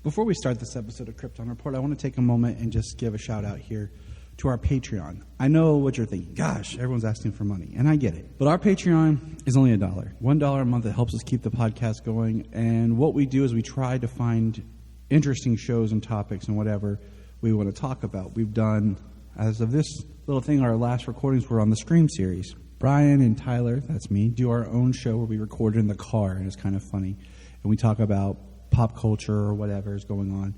Before we start this episode of Krypton Report, I want to take a moment and just give a shout out here to our Patreon. I know what you're thinking. Gosh, everyone's asking for money, and I get it. But our Patreon is only $1. $1 a month that helps us keep the podcast going. And what we do is we try to find interesting shows and topics and whatever we want to talk about. We've done, as of this little thing, our last recordings were on the Scream series. Brian and Tyler, that's me, do our own show where we record in the car, and it's kind of funny. And we talk about pop culture or whatever is going on.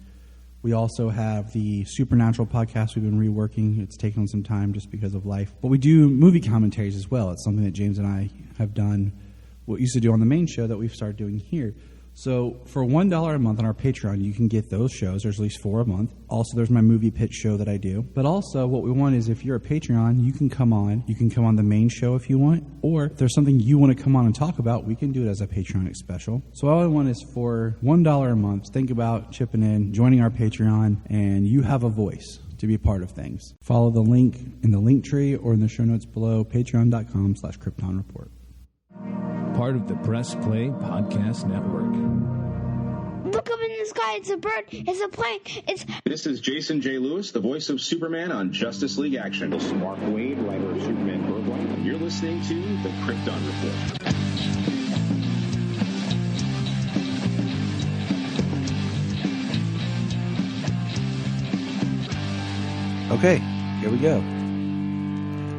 We also have the Supernatural podcast we've been reworking. It's taken some time just because of life. But we do movie commentaries as well. It's something that James and I have done, what we used to do on the main show that we've started doing here. So for $1 a month on our Patreon, you can get those shows. There's at least 4 a month. Also, there's my movie pitch show that I do. But also, what we want is if you're a Patreon, you can come on. You can come on the main show if you want. Or if there's something you want to come on and talk about, we can do it as a Patreon special. So all I want is for $1 a month, think about chipping in, joining our Patreon, and you have a voice to be part of things. Follow the link in the link tree or in the show notes below, patreon.com/KryptonReport. Part of the Press Play Podcast Network. Look up in the sky, it's a bird, it's a plane, it's... This is Jason J. Lewis, the voice of Superman on Justice League Action. This is Mark Wade, writer of Superman Birthright. You're listening to the Krypton Report. Okay, here we go.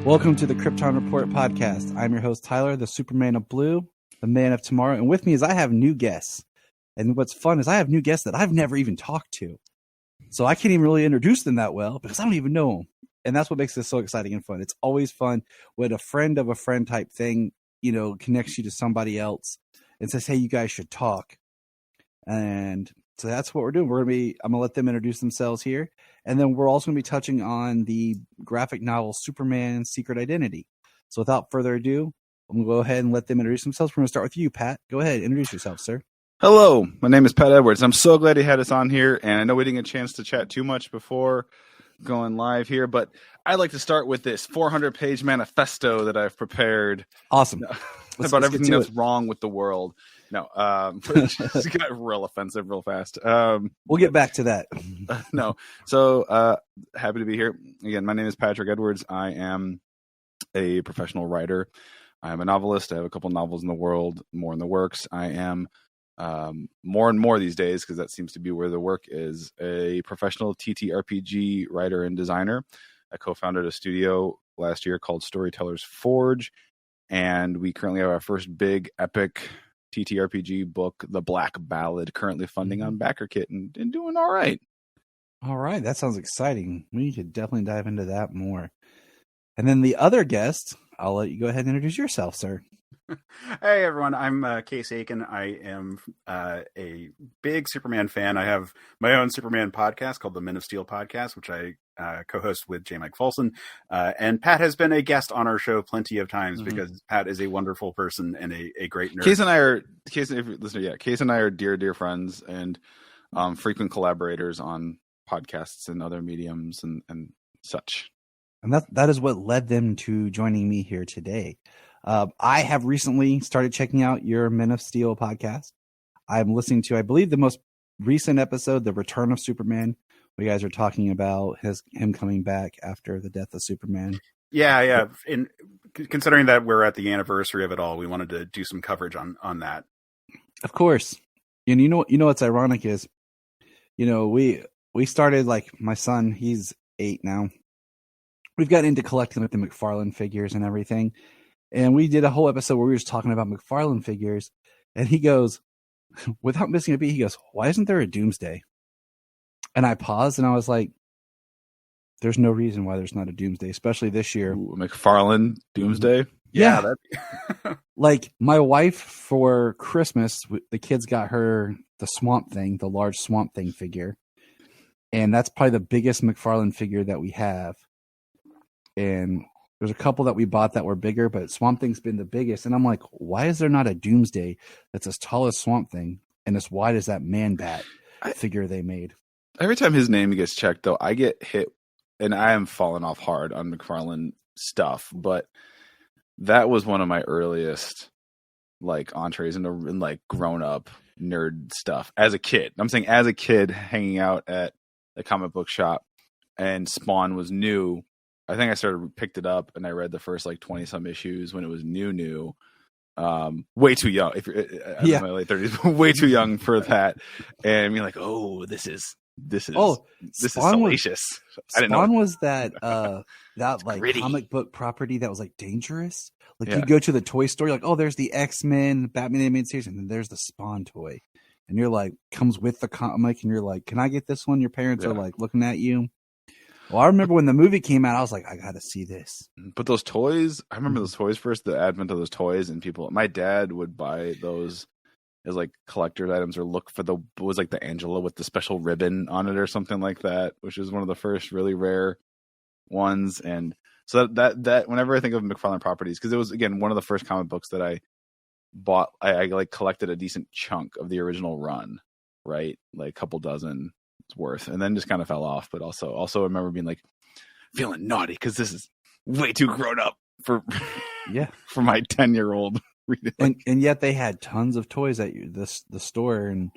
Welcome to the Krypton Report podcast. I'm your host, Tyler, the Superman of Blue, the man of tomorrow. And with me is I have new guests. And what's fun is I have new guests that I've never even talked to. So I can't even really introduce them that well because I don't even know them. And that's what makes this so exciting and fun. It's always fun when a friend of a friend type thing, you know, connects you to somebody else and says, hey, you guys should talk. And so that's what we're doing. I'm going to let them introduce themselves here. And then we're also going to be touching on the graphic novel Superman Secret Identity. So without further ado, I'm going to go ahead and let them introduce themselves. We're going to start with you, Pat. Go ahead. Introduce yourself, sir. Hello. My name is Pat Edwards. I'm so glad he had us on here. And I know we didn't get a chance to chat too much before going live here, but I'd like to start with this 400-page manifesto that I've prepared. Awesome. About everything that's wrong with the world. No, it's got real offensive real fast. We'll get back to that. No. So happy to be here. Again, my name is Patrick Edwards. I am a professional writer. I am a novelist. I have a couple novels in the world, more in the works. I am more and more these days, because that seems to be where the work is, a professional TTRPG writer and designer. I co-founded a studio last year called Storytellers Forge, and we currently have our first big epic TTRPG book, The Black Ballad, currently funding on BackerKit and doing all right. All right. That sounds exciting. We could definitely dive into that more. And then the other guest, I'll let you go ahead and introduce yourself, sir. Hey, everyone. I'm Case Aiken. I am a big Superman fan. I have my own Superman podcast called the Men of Steel podcast, which I co-host with J. Mike Folsom. And Pat has been a guest on our show plenty of times because Pat is a wonderful person and a great nerd. Case and I are dear friends and frequent collaborators on podcasts and other mediums and such. And that is what led them to joining me here today. I have recently started checking out your Men of Steel podcast. I'm listening to, I believe, the most recent episode, The Return of Superman. You guys are talking about him coming back after the death of Superman. Yeah. And considering that we're at the anniversary of it all, we wanted to do some coverage on that. Of course. And you know what's ironic is, we started, like, my son, he's 8 now. We've gotten into collecting like the McFarlane figures and everything. And we did a whole episode where we were just talking about McFarlane figures. And he goes, without missing a beat, he goes, why isn't there a Doomsday? And I paused and I was like, there's no reason why there's not a Doomsday, especially this year. Ooh, McFarlane Doomsday? Yeah. Like, my wife, for Christmas, the kids got her the Swamp Thing, the large Swamp Thing figure. And that's probably the biggest McFarlane figure that we have. And there's a couple that we bought that were bigger, but Swamp Thing's been the biggest. And I'm like, why is there not a Doomsday that's as tall as Swamp Thing and as wide as that Man-Bat figure they made? Every time his name gets checked, though, I get hit, and I am falling off hard on McFarlane stuff, but that was one of my earliest, like, entrees in like, grown-up nerd stuff as a kid. I'm saying as a kid hanging out at the comic book shop and Spawn was new. I think I picked it up and I read the first like 20 some issues when it was new. Way too young. If you're in my late 30s, way too young for that. And you're like, oh, this is salacious. I didn't know. Spawn was that like gritty comic book property that was like dangerous. Like you go to the toy store, you're like, oh, there's the X-Men, Batman animated series, and then there's the Spawn toy. And you're like, comes with the comic, and you're like, can I get this one? Your parents are like looking at you. Well, I remember when the movie came out, I was like, I got to see this. But those toys, I remember those toys first, the advent of those toys, and my dad would buy those as like collector's items or look for was like the Angela with the special ribbon on it or something like that, which is one of the first really rare ones. And so that whenever I think of McFarlane Properties, because it was, again, one of the first comic books that I bought, I like collected a decent chunk of the original run, right? Like a couple dozen worth, and then just kind of fell off. But also I remember being like feeling naughty because this is way too grown up for for my 10-year-old reading. And yet they had tons of toys at the store, and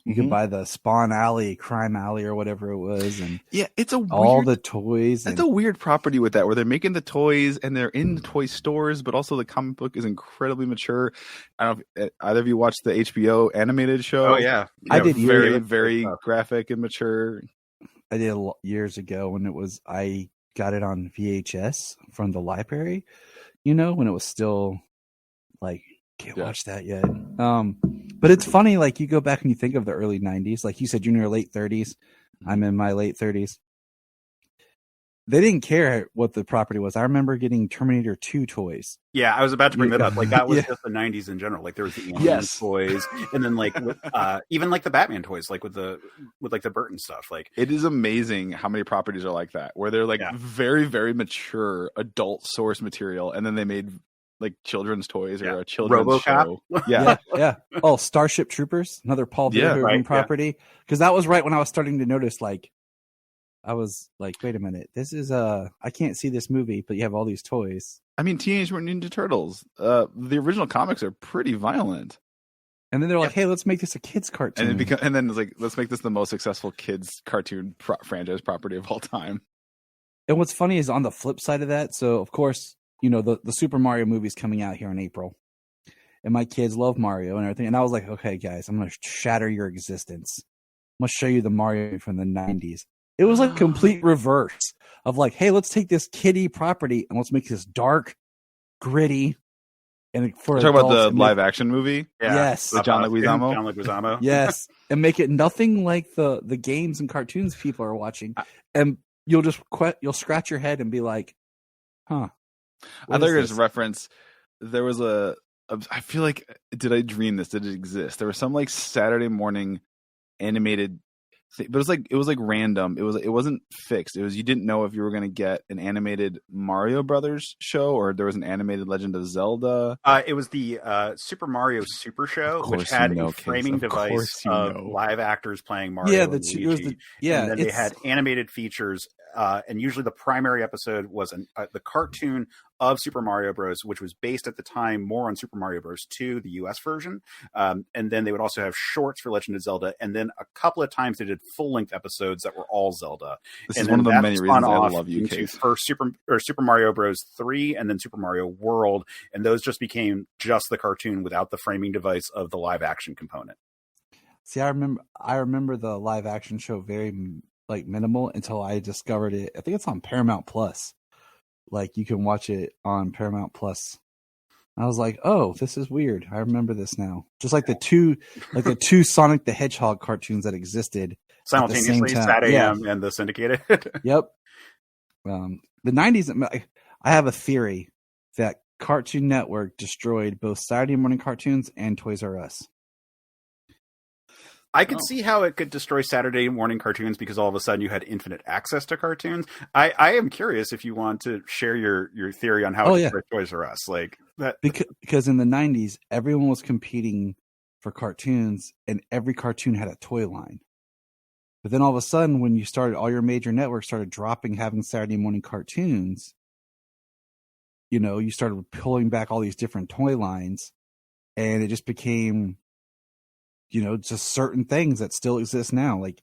you could buy the Spawn Alley, Crime Alley, or whatever it was, and it's all the toys. It's a weird property with that, where they're making the toys and they're in the toy stores, but also the comic book is incredibly mature. I don't know if either of you watched the HBO animated show. Oh yeah, I did. Very graphic and mature. I did years ago when I got it on VHS from the library. When it was still like, can't watch that yet. But it's funny, like you go back and you think of the early 90s, like you said, you're in your late 30s. I'm in my late 30s. They didn't care what the property was. I remember getting Terminator 2 toys. Yeah, I was about to bring that up. Like that was just the 90s in general. Like there was the Alien toys, and then like even like the Batman toys, like with like the Burton stuff. Like it is amazing how many properties are like that, where they're like very, very mature adult source material, and then they made like children's toys or a children's RoboCop. show. Yeah. Oh, Starship Troopers, another Paul Verhoeven property. Because that was right when I was starting to notice, like, I was like, wait a minute, this is I can't see this movie, but you have all these toys. I mean, Teenage Mutant Ninja Turtles, the original comics are pretty violent. And then they're like, hey, let's make this a kids cartoon. And then it's like, let's make this the most successful kids cartoon franchise property of all time. And what's funny is on the flip side of that, so of course, the Super Mario movie's coming out here in April. And my kids love Mario and everything. And I was like, okay, guys, I'm going to shatter your existence. I'm going to show you the Mario from the 90s. It was like complete reverse of like, hey, let's take this kiddie property and let's make this dark, gritty. And for talk about the live action movie? Yes. With John Leguizamo? John Leguizamo. Yes. And make it nothing like the games and cartoons people are watching. And you'll scratch your head and be like, huh. I thought it was a reference. There was I feel like, did I dream this? Did it exist? There was some like Saturday morning animated thing, but it was like random. It wasn't fixed. It was, you didn't know if you were going to get an animated Mario Brothers show or there was an animated Legend of Zelda. It was the Super Mario Super Show, which had a framing device of live actors playing Mario. Yeah, and Luigi. And then they had animated features. And usually the primary episode was the cartoon of Super Mario Bros., which was based at the time more on Super Mario Bros. 2, the US version. And then they would also have shorts for Legend of Zelda. And then a couple of times they did full-length episodes that were all Zelda. This is one of the many reasons I love you, Case. First Super Mario Bros. 3 and then Super Mario World. And those just became just the cartoon without the framing device of the live-action component. See, I remember the live-action show very like minimal until I discovered it. I think it's on Paramount Plus. Like you can watch it on Paramount Plus. I was like, oh, this is weird. I remember this now. Just like the two Sonic the Hedgehog cartoons that existed simultaneously, Sat AM and the syndicated. Yep. The 90s. I have a theory that Cartoon Network destroyed both Saturday morning cartoons and Toys R Us. I could see how it could destroy Saturday morning cartoons because all of a sudden you had infinite access to cartoons. I am curious if you want to share your theory on how it destroyed Toys R Us. Like that. Because in the 90s, everyone was competing for cartoons and every cartoon had a toy line. But then all of a sudden, when all your major networks started having Saturday morning cartoons, you started pulling back all these different toy lines and it just became just certain things that still exist now. Like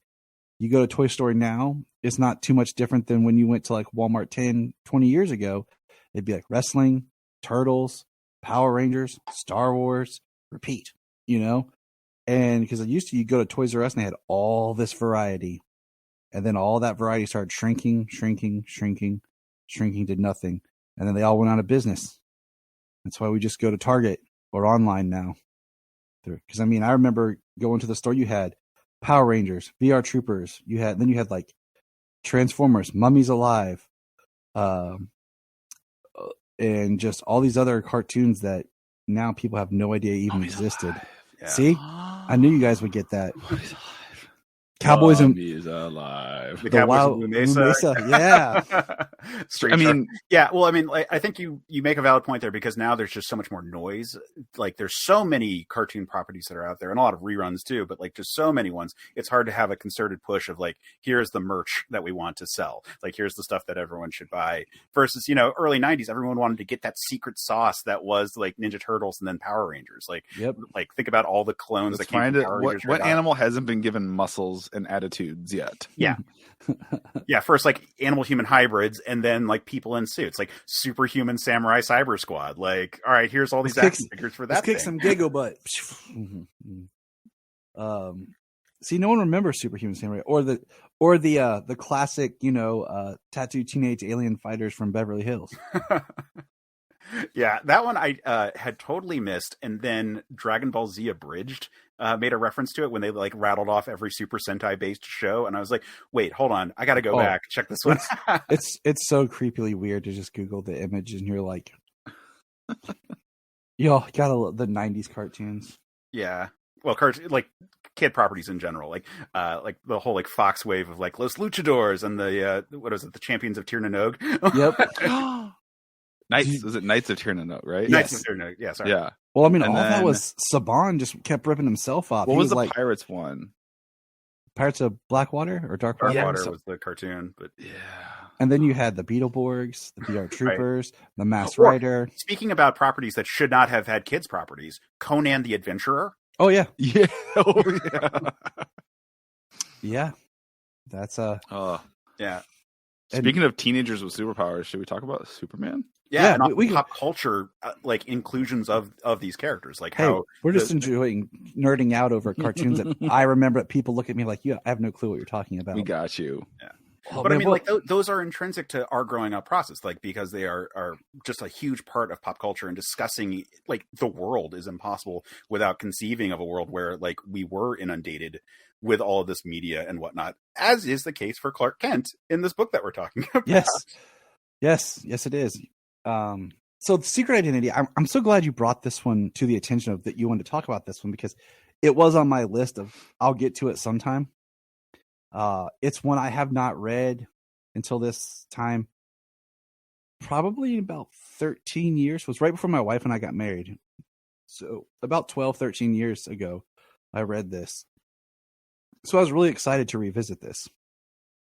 you go to Toy Story now, it's not too much different than when you went to like Walmart 10, 20 years ago. It'd be like wrestling, Turtles, Power Rangers, Star Wars, repeat, And because you go to Toys R Us and they had all this variety. And then all that variety started shrinking to nothing. And then they all went out of business. That's why we just go to Target or online now. Because I remember going to the store, you had Power Rangers, VR Troopers, you had like Transformers, Mummies Alive, and just all these other cartoons that now people have no idea even existed. Yeah. See? I knew you guys would get that. Cowboys and Mummies Alive. The Cowboys Wild of Blue Mesa. Yeah. Street Shark. I think you make a valid point there, because now there's just so much more noise. Like there's so many cartoon properties that are out there, and a lot of reruns too, but like just so many ones. It's hard to have a concerted push of like, here's the merch that we want to sell. Like here's the stuff that everyone should buy. Versus, early 90s, everyone wanted to get that secret sauce that was like Ninja Turtles and then Power Rangers. Like, Yep. Like think about all the clones that came from Power Rangers. What animal hasn't been given muscles and attitudes yet? Yeah. Yeah, first like animal human hybrids, and then like people in suits, like Superhuman Samurai Cyber Squad. Like, all right, here's all these action figures for that. Let's kick some giggle butt. See, no one remembers Superhuman Samurai or the classic, tattooed teenage alien fighters from Beverly Hills. Yeah, that one I had totally missed, and then Dragon Ball Z Abridged made a reference to it when they like rattled off every Super Sentai based show, and I was like, wait, hold on, I got to go back check this one. It's so creepily weird to just Google the image and you're like, yo, gotta love the 90s cartoons. Yeah, well, like kid properties in general, like the whole like Fox wave of like Los Luchadors and the the Champions of Tir na Nog. Yep. Was it Knights of Tir na Nog, right? Knights of Tir na Nog. Yeah, sorry. Yeah. Well, And all that then- was Saban just kept ripping himself off. What He was the like Pirates one? Pirates of Blackwater or Darkwater? Darkwater was the cartoon, but Yeah. And then you had the Beetleborgs, the VR Troopers, the Masked Or- Rider. speaking about properties that should not have had kids properties, Conan the Adventurer. Oh yeah, Yeah. Oh, yeah. yeah. That's Yeah. Speaking of teenagers with superpowers, should we talk about Superman? Yeah, Yeah, and we pop culture like inclusions of these characters, like hey, how we're just enjoying nerding out over cartoons that I remember that people look at me like, I have no clue what you're talking about. We got you. Oh, but man, I mean, what- like those are intrinsic to our growing up process, like because they are just a huge part of pop culture, and discussing like the world is impossible without conceiving of a world where like we were inundated with all of this media and whatnot, as is the case for Clark Kent in this book that we're talking about. Yes, it is. So the Secret Identity, I'm so glad you brought this one to the attention of that you wanted to talk about this one, because it was on my list of I'll get to it sometime. It's one I have not read until this time. Probably about 13 years. It was right before my wife and I got married. So about 12, 13 years ago, I read this. So I was really excited to revisit this.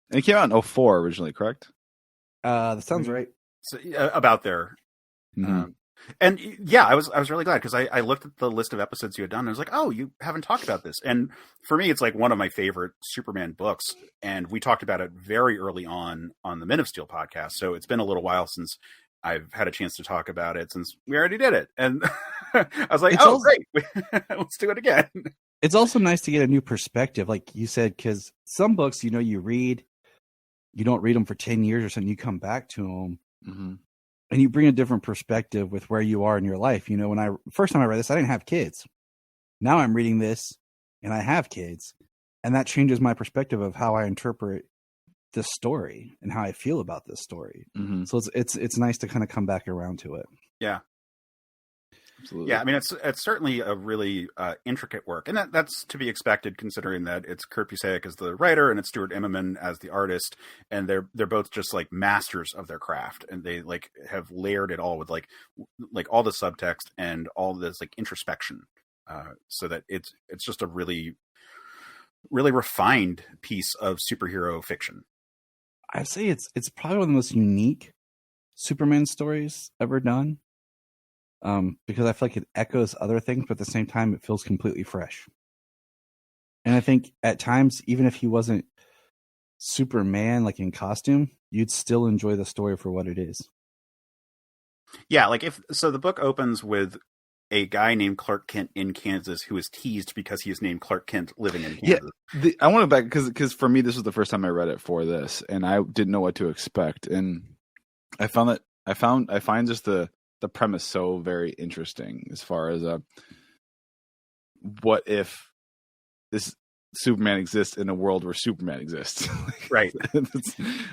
And it came out in 2004 originally, correct? That sounds right. So, about there. Mhm. And yeah, I was really glad, because I looked at the list of episodes you had done, and I was like, oh, you haven't talked about this. And for me, it's like one of my favorite Superman books, and we talked about it very early on the Men of Steel podcast. So it's been a little while since I've had a chance to talk about it, since we already did it. And I was like, great, let's do it again. It's also nice to get a new perspective, like you said, because some books, you read, you don't read them for 10 years or something, you come back to them. Mm-hmm. And you bring a different perspective with where you are in your life. When first time I read this, I didn't have kids. Now I'm reading this and I have kids, and that changes my perspective of how I interpret this story and how I feel about this story. Mm-hmm. So it's nice to kind of come back around to it. Yeah. Absolutely. Yeah, I mean, it's certainly a really intricate work, and that's to be expected, considering that it's Kurt Busiek as the writer and it's Stuart Immonen as the artist, and they're both just like masters of their craft, and they like have layered it all with like all the subtext and all this like introspection, so that it's just a really, really refined piece of superhero fiction. I say it's probably one of the most unique Superman stories ever done. Because I feel like it echoes other things, but at the same time, it feels completely fresh. And I think at times, even if he wasn't Superman, like in costume, you'd still enjoy the story for what it is. Yeah, like the book opens with a guy named Clark Kent in Kansas who is teased because he is named Clark Kent living in Kansas. Yeah, I want to back because for me this was the first time I read it for this, and I didn't know what to expect, and I find just the premise so very interesting as far as what if this Superman exists in a world where Superman exists, right?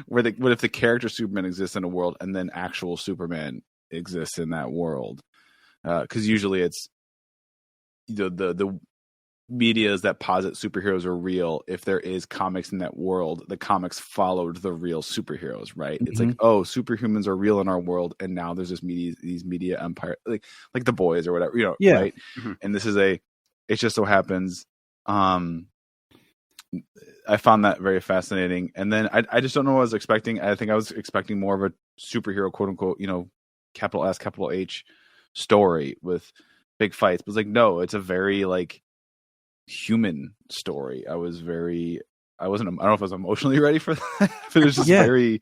What if the character Superman exists in a world and then actual Superman exists in that world? Because usually it's the medias that posit superheroes are real. If there is comics in that world, the comics followed the real superheroes, right? Mm-hmm. It's like, oh, superhumans are real in our world, and now there's these media empire, like The Boys or whatever, yeah. Right? Mm-hmm. And this is it just so happens. I found that very fascinating, and then I just don't know what I was expecting. I think I was expecting more of a superhero, quote unquote, capital S, capital H story with big fights, but it's like, no, it's a very human story. I don't know if I was emotionally ready for that, but it was just very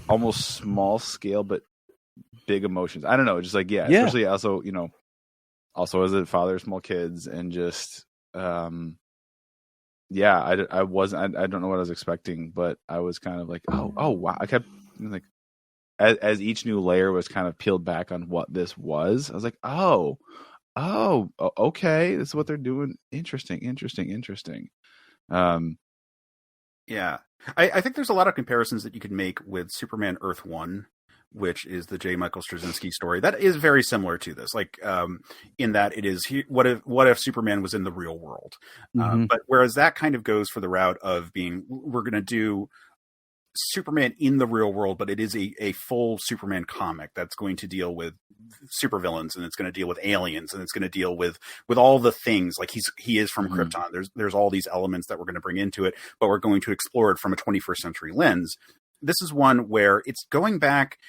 almost small scale but big emotions. I don't know, just especially also as a father of small kids, and just I don't know what I was expecting, but I was kind of like, oh wow. I kept as each new layer was kind of peeled back on what this was, I was like, oh, okay, this is what they're doing. Interesting. Yeah, I think there's a lot of comparisons that you could make with Superman Earth 1, which is the J. Michael Straczynski story. That is very similar to this, in that it is, what if Superman was in the real world? Mm-hmm. But whereas that kind of goes for the route of being, we're going to do Superman in the real world, but it is a full Superman comic that's going to deal with supervillains, and it's going to deal with aliens, and it's going to deal with all the things. Like he is from mm-hmm. Krypton. There's all these elements that we're going to bring into it, but we're going to explore it from a 21st century lens. This is one where it's going back.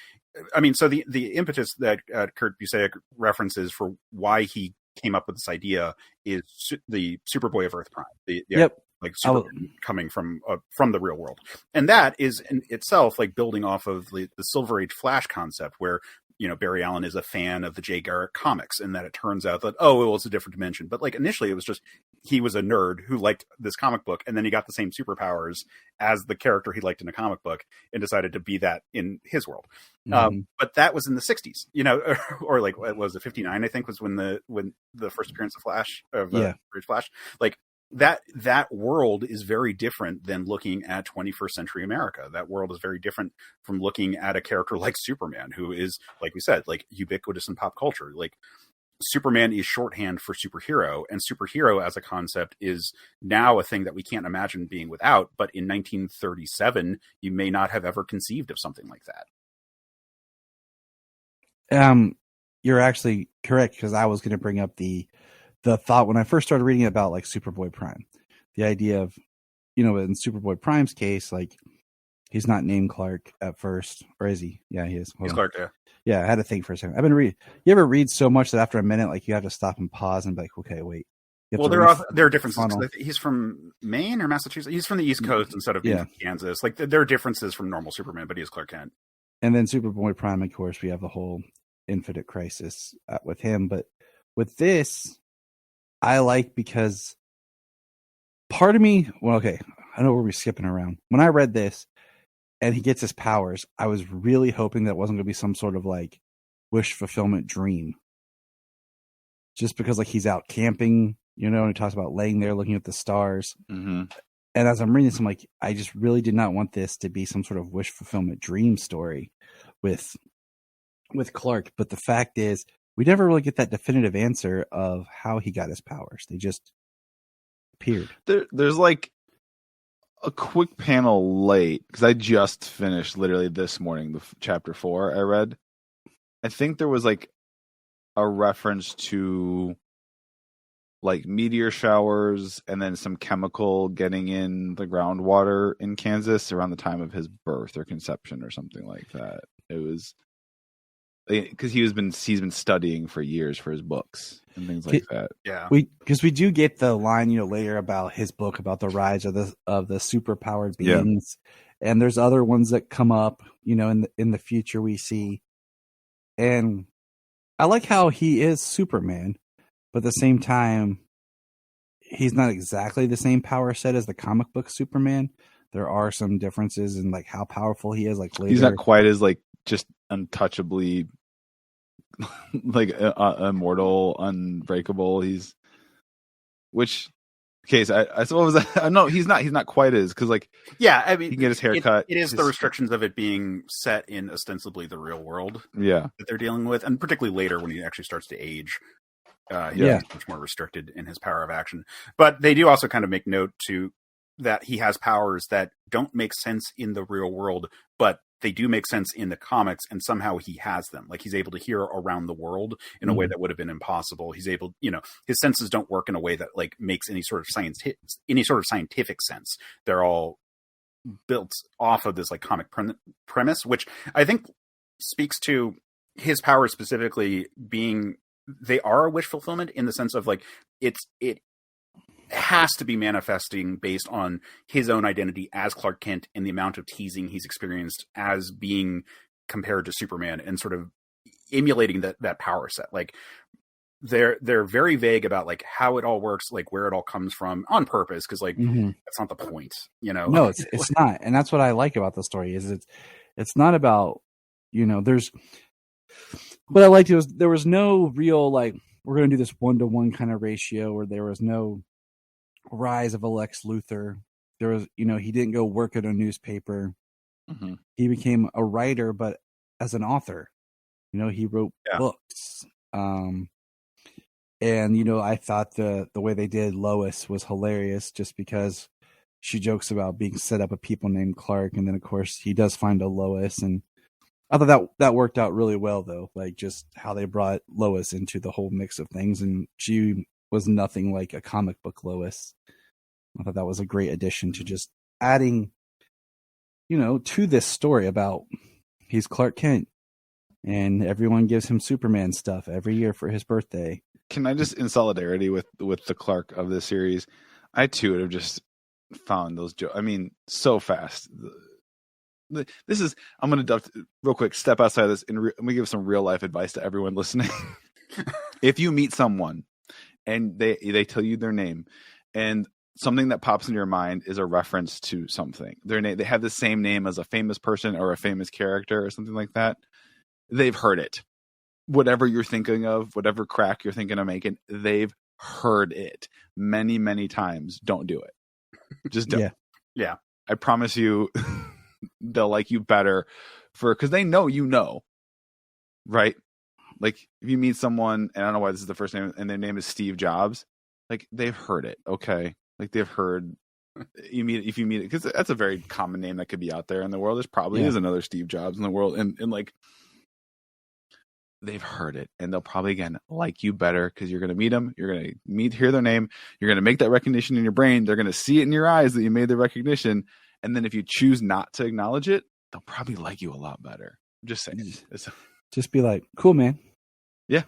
I mean, so the impetus that Kurt Busiek references for why he came up with this idea is the Superboy of Earth Prime. Yep. Superman coming from the real world. And that is in itself building off of the Silver Age Flash concept, where Barry Allen is a fan of the Jay Garrick comics, and that it turns out that, it's a different dimension. But initially it was just, he was a nerd who liked this comic book, and then he got the same superpowers as the character he liked in a comic book and decided to be that in his world. Mm-hmm. But that was in the 60s, or what was it, 59, I think, was when the first appearance of Flash, Flash, that world is very different than looking at 21st century America. That world is very different from looking at a character like Superman, who is, like we said, ubiquitous in pop culture. Superman is shorthand for superhero, and superhero as a concept is now a thing that we can't imagine being without. But in 1937, you may not have ever conceived of something like that. You're actually correct, because I was going to bring up the thought when I first started reading about Superboy Prime, the idea of, in Superboy Prime's case, he's not named Clark at first, or is he? Yeah, he is. He's Clark, yeah. Yeah, I had to think for a second. I've been reading. You ever read so much that after a minute, you have to stop and pause and be like, okay, wait. Well, there are differences. He's from Maine or Massachusetts. He's from the East Coast instead of Kansas. There are differences from normal Superman, but he is Clark Kent. And then Superboy Prime, of course, we have the whole Infinite Crisis with him. But with this, I like, because part of me, I know we're skipping around. When I read this and he gets his powers, I was really hoping that it wasn't going to be some sort of wish fulfillment dream. Just because he's out camping, and he talks about laying there looking at the stars. Mm-hmm. And as I'm reading this, I'm like, I just really did not want this to be some sort of wish fulfillment dream story with Clark. But the fact is, we never really get that definitive answer of how he got his powers. They just appeared. There's a quick panel late, because I just finished literally this morning the chapter 4 I read. I think there was a reference to meteor showers and then some chemical getting in the groundwater in Kansas around the time of his birth or conception or something like that. It was because he's been studying for years for his books and things like that. Yeah. We do get the line, later about his book about the rise of the superpowered beings, and there's other ones that come up, in the future we see, and I like how he is Superman, but at the same time, he's not exactly the same power set as the comic book Superman. There are some differences in like how powerful he is. Like later, he's not quite as like just untouchably like immortal, unbreakable. He's I suppose no, he's not quite as because like I mean he can get his hair cut. It is the restrictions of it being set in ostensibly the real world. that they're dealing with, and particularly later when he actually starts to age. He's much more restricted in his power of action. But they do also kind of make note to that he has powers that don't make sense in the real world, but they do make sense in the comics, and somehow he has them. Like he's able to hear around the world in a way that would have been impossible. He's able, his senses don't work in a way that like makes any sort of scientific sense. They're all built off of this like comic premise, which I think speaks to his powers specifically being. They are a wish fulfillment in the sense of like it has to be manifesting based on his own identity as Clark Kent and the amount of teasing he's experienced as being compared to Superman and sort of emulating that power set. Like they're very vague about like how it all works, like where it all comes from on purpose. Cause like, that's not the point, No, it's not. And that's what I like about the story is it's not about, there's, what I liked was there was no real like we're going to do this 1-to-1 kind of ratio, or there was no rise of a Lex Luthor. There was, he didn't go work at a newspaper. Mm-hmm. He became a writer, but as an author, he wrote books. And I thought the way they did Lois was hilarious, just because she jokes about being set up with people named Clark, and then of course he does find a Lois, and I thought that worked out really well, though. Like just how they brought Lois into the whole mix of things, and she was nothing like a comic book Lois. I thought that was a great addition to just adding, to this story about he's Clark Kent, and everyone gives him Superman stuff every year for his birthday. Can I just, in solidarity with the Clark of this series, I too would have just found those jokes. I mean, so fast. This is, I'm going to real quick step outside of this and I'm going to give some real life advice to everyone listening. If you meet someone and they tell you their name and something that pops in your mind is a reference to something, their name, they have the same name as a famous person or a famous character or something like that, they've heard it. Whatever you're thinking of, whatever crack you're thinking of making, they've heard it many, many times. Don't do it. Just don't. Yeah. I promise you they'll like you better because they know, right? Like if you meet someone, and I don't know why this is the first name, and their name is Steve Jobs, like they've heard it. Okay. Like they've heard if you meet it, because that's a very common name that could be out there in the world. There's probably is another Steve Jobs in the world. And like, they've heard it, and they'll probably again like you better because you're going to meet them. You're going to hear their name. You're going to make that recognition in your brain. They're going to see it in your eyes that you made the recognition. And then if you choose not to acknowledge it, they'll probably like you a lot better. I'm just saying. Just be like, cool, man. Yeah.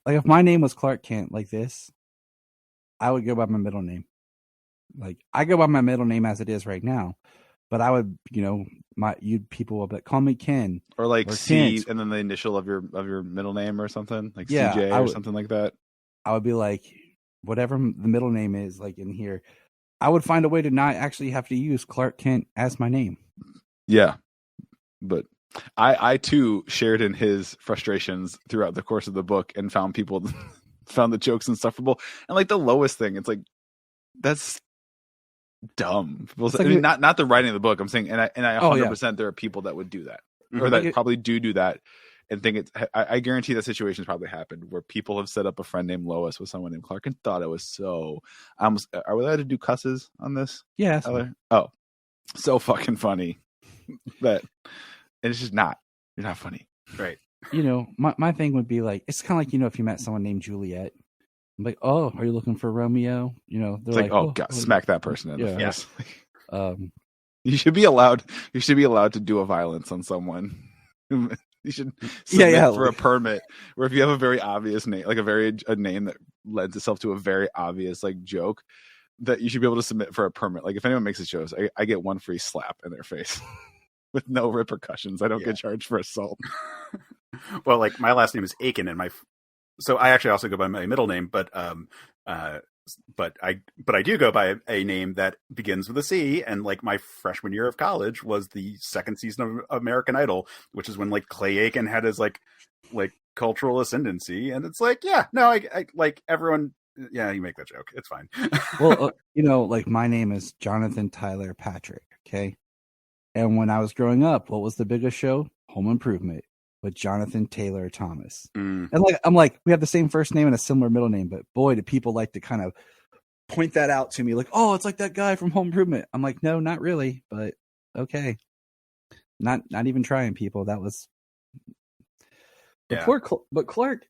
Like if my name was Clark Kent like this, I would go by my middle name. Like I go by my middle name as it is right now, but I would, people will be like, call me Ken or like C Kent. And then the initial of your middle name or something like CJ or something like that. I would be like, whatever the middle name is, like in here, I would find a way to not actually have to use Clark Kent as my name. Yeah. But I too shared in his frustrations throughout the course of the book and found the jokes insufferable. And like the lowest thing, it's like, that's dumb. I mean, not the writing of the book. I'm saying, and I 100% there are people that would do that or that probably do that and think it's, I guarantee that situation's probably happened where people have set up a friend named Lois with someone named Clark and thought it was so, are we allowed to do cusses on this? Yeah. Oh, so fucking funny that, and it's just not, you're not funny. Right. My thing would be like, it's kind of like, if you met someone named Juliet, I'm like, oh, are you looking for Romeo? They're it's like, oh God, smack that person in the face. Yeah. You should be allowed to do a violence on someone. You should submit yeah. for a permit where if you have a very obvious name, like a name that lends itself to a very obvious like joke, that you should be able to submit for a permit. Like if anyone makes a joke, I get one free slap in their face with no repercussions. I don't get charged for assault. Well, like my last name is Aiken, and so I actually also go by my middle name, but I do go by a name that begins with a C, and like my freshman year of college was the second season of American Idol, which is when like Clay Aiken had his like cultural ascendancy, and it's like, yeah, no, I like everyone. Yeah, you make that joke. It's fine. Well, like my name is Jonathan Tyler Patrick. Okay. And when I was growing up, what was the biggest show? Home Improvement with Jonathan Taylor Thomas. And like, I'm like, we have the same first name and a similar middle name, but boy, do people like to kind of point that out to me. Like, oh, it's like that guy from Home Improvement. I'm like, no, not really, but okay. Not even trying, people. That was, but Clark,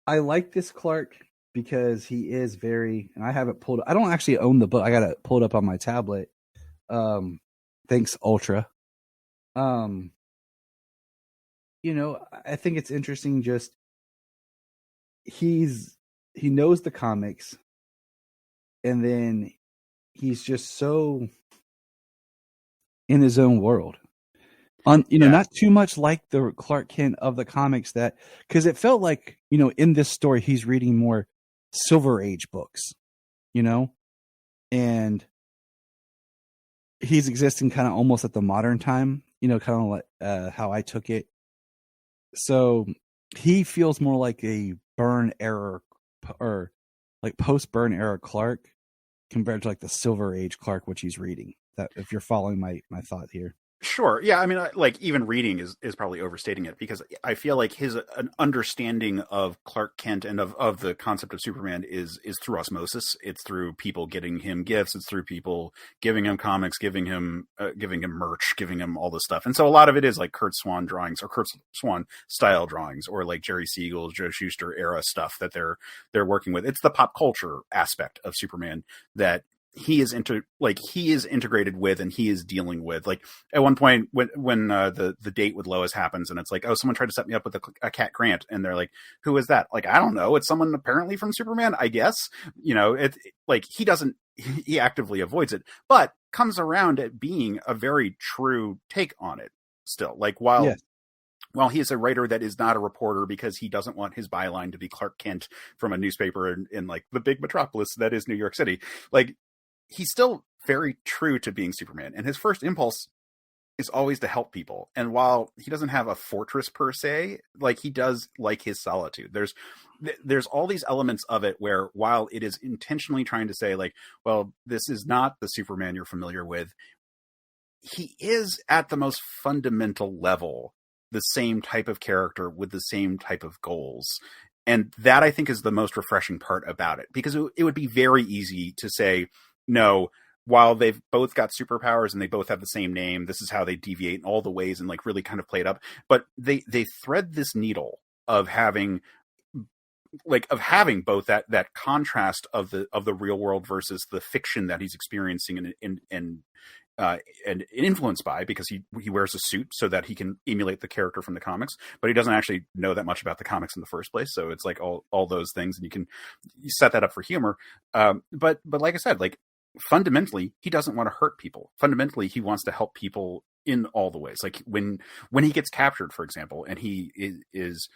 I like this Clark because he is very, and I have it pulled. I don't actually own the book. I got it pulled up on my tablet. Thanks, Ultra. I think it's interesting. Just he knows the comics, and then he's just so in his own world. Not too much like the Clark Kent of the comics, that because it felt like, in this story, he's reading more Silver Age books, and he's existing kind of almost at the modern time, kind of like how I took it. So he feels more like a Byrne era or like post Byrne era Clark compared to like the Silver Age Clark, which he's reading. That if you're following my thought here. Sure. Yeah. I mean, like even reading is probably overstating it, because I feel like an understanding of Clark Kent and of the concept of Superman is through osmosis. It's through people getting him gifts. It's through people giving him comics, giving him merch, giving him all this stuff. And so a lot of it is like Kurt Swan drawings or Kurt Swan style drawings, or like Jerry Siegel, Joe Shuster era stuff that they're working with. It's the pop culture aspect of Superman that he is integrated with, and he is dealing with. Like at one point when the date with Lois happens, and it's like, oh, someone tried to set me up with a Cat Grant, and they're like, who is that? Like, I don't know. It's someone apparently from Superman, I guess. Like he actively avoids it, but comes around at being a very true take on it still. Like while he is a writer that is not a reporter because he doesn't want his byline to be Clark Kent from a newspaper in like the big metropolis that is New York City, like he's still very true to being Superman, and his first impulse is always to help people. And while he doesn't have a fortress per se, like he does like his solitude. There's all these elements of it where, while it is intentionally trying to say like, well, this is not the Superman you're familiar with, he is at the most fundamental level the same type of character with the same type of goals. And that, I think, is the most refreshing part about it, because it would be very easy to say, no, while they've both got superpowers and they both have the same name, this is how they deviate in all the ways, and like really kind of play it up. But they thread this needle of having both that contrast of the real world versus the fiction that he's experiencing and influenced by, because he wears a suit so that he can emulate the character from the comics, but he doesn't actually know that much about the comics in the first place. So it's like all those things, and you set that up for humor. But like I said, like fundamentally, he doesn't want to hurt people. Fundamentally, he wants to help people in all the ways. Like when he gets captured, for example, and he is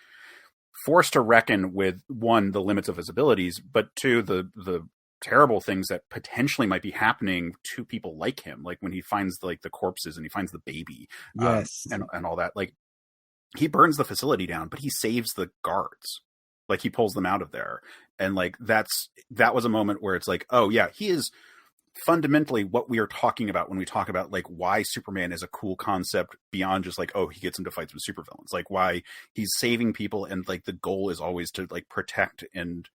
forced to reckon with, one, the limits of his abilities, but two, the terrible things that potentially might be happening to people like him. Like when he finds like the corpses and he finds the baby, and all that. Like he burns the facility down, but he saves the guards. Like he pulls them out of there, and like that was a moment where it's like, oh yeah, he is fundamentally what we are talking about when we talk about like why Superman is a cool concept beyond just like, oh, he gets into fights with supervillains. Like why he's saving people, and like the goal is always to like protect and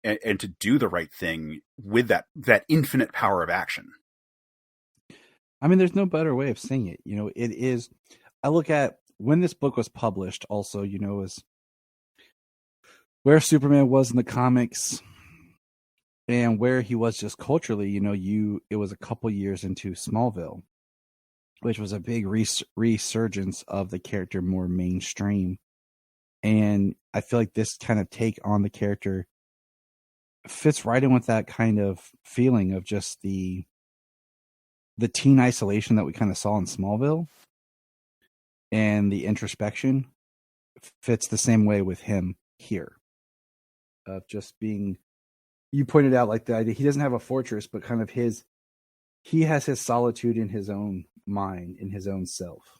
to do the right thing with that infinite power of action. I mean, there's no better way of saying it. It is. I look at when this book was published, also, is where Superman was in the comics and where he was just culturally. It was a couple years into Smallville, which was a big resurgence of the character more mainstream. And I feel like this kind of take on the character fits right in with that kind of feeling of just the teen isolation that we kind of saw in Smallville, and the introspection fits the same way with him here, of just being, you pointed out, like, the idea he doesn't have a fortress, but kind of he has his solitude in his own mind, in his own self.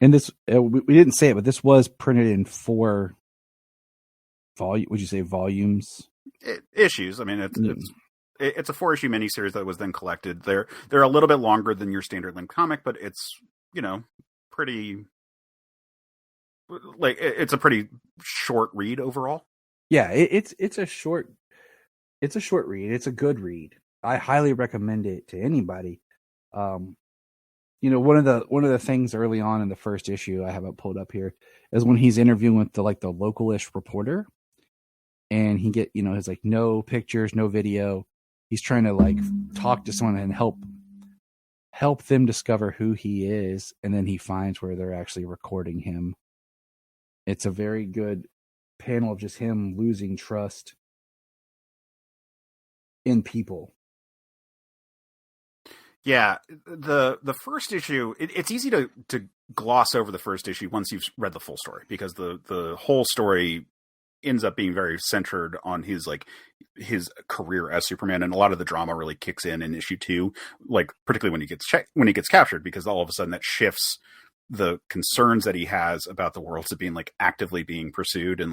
And this, we didn't say it, but this was printed in 4 would you say volumes? Issues. I mean, it's a 4-issue miniseries that was then collected. They're a little bit longer than your standard length comic, but it's, pretty, like, it's a pretty short read overall. Yeah, it's a short read. It's a good read. I highly recommend it to anybody. One of the things early on in the first issue, I have it pulled up here, is when he's interviewing with the local-ish reporter, and he his like no pictures, no video. He's trying to talk to someone and help them discover who he is, and then he finds where they're actually recording him. It's a very good panel of just him losing trust in people. Yeah, the first issue, it's easy to gloss over the first issue once you've read the full story, because the whole story ends up being very centered on his career as Superman, and a lot of the drama really kicks in issue 2, like particularly when he gets captured, because all of a sudden that shifts the concerns that he has about the world to being actively being pursued, and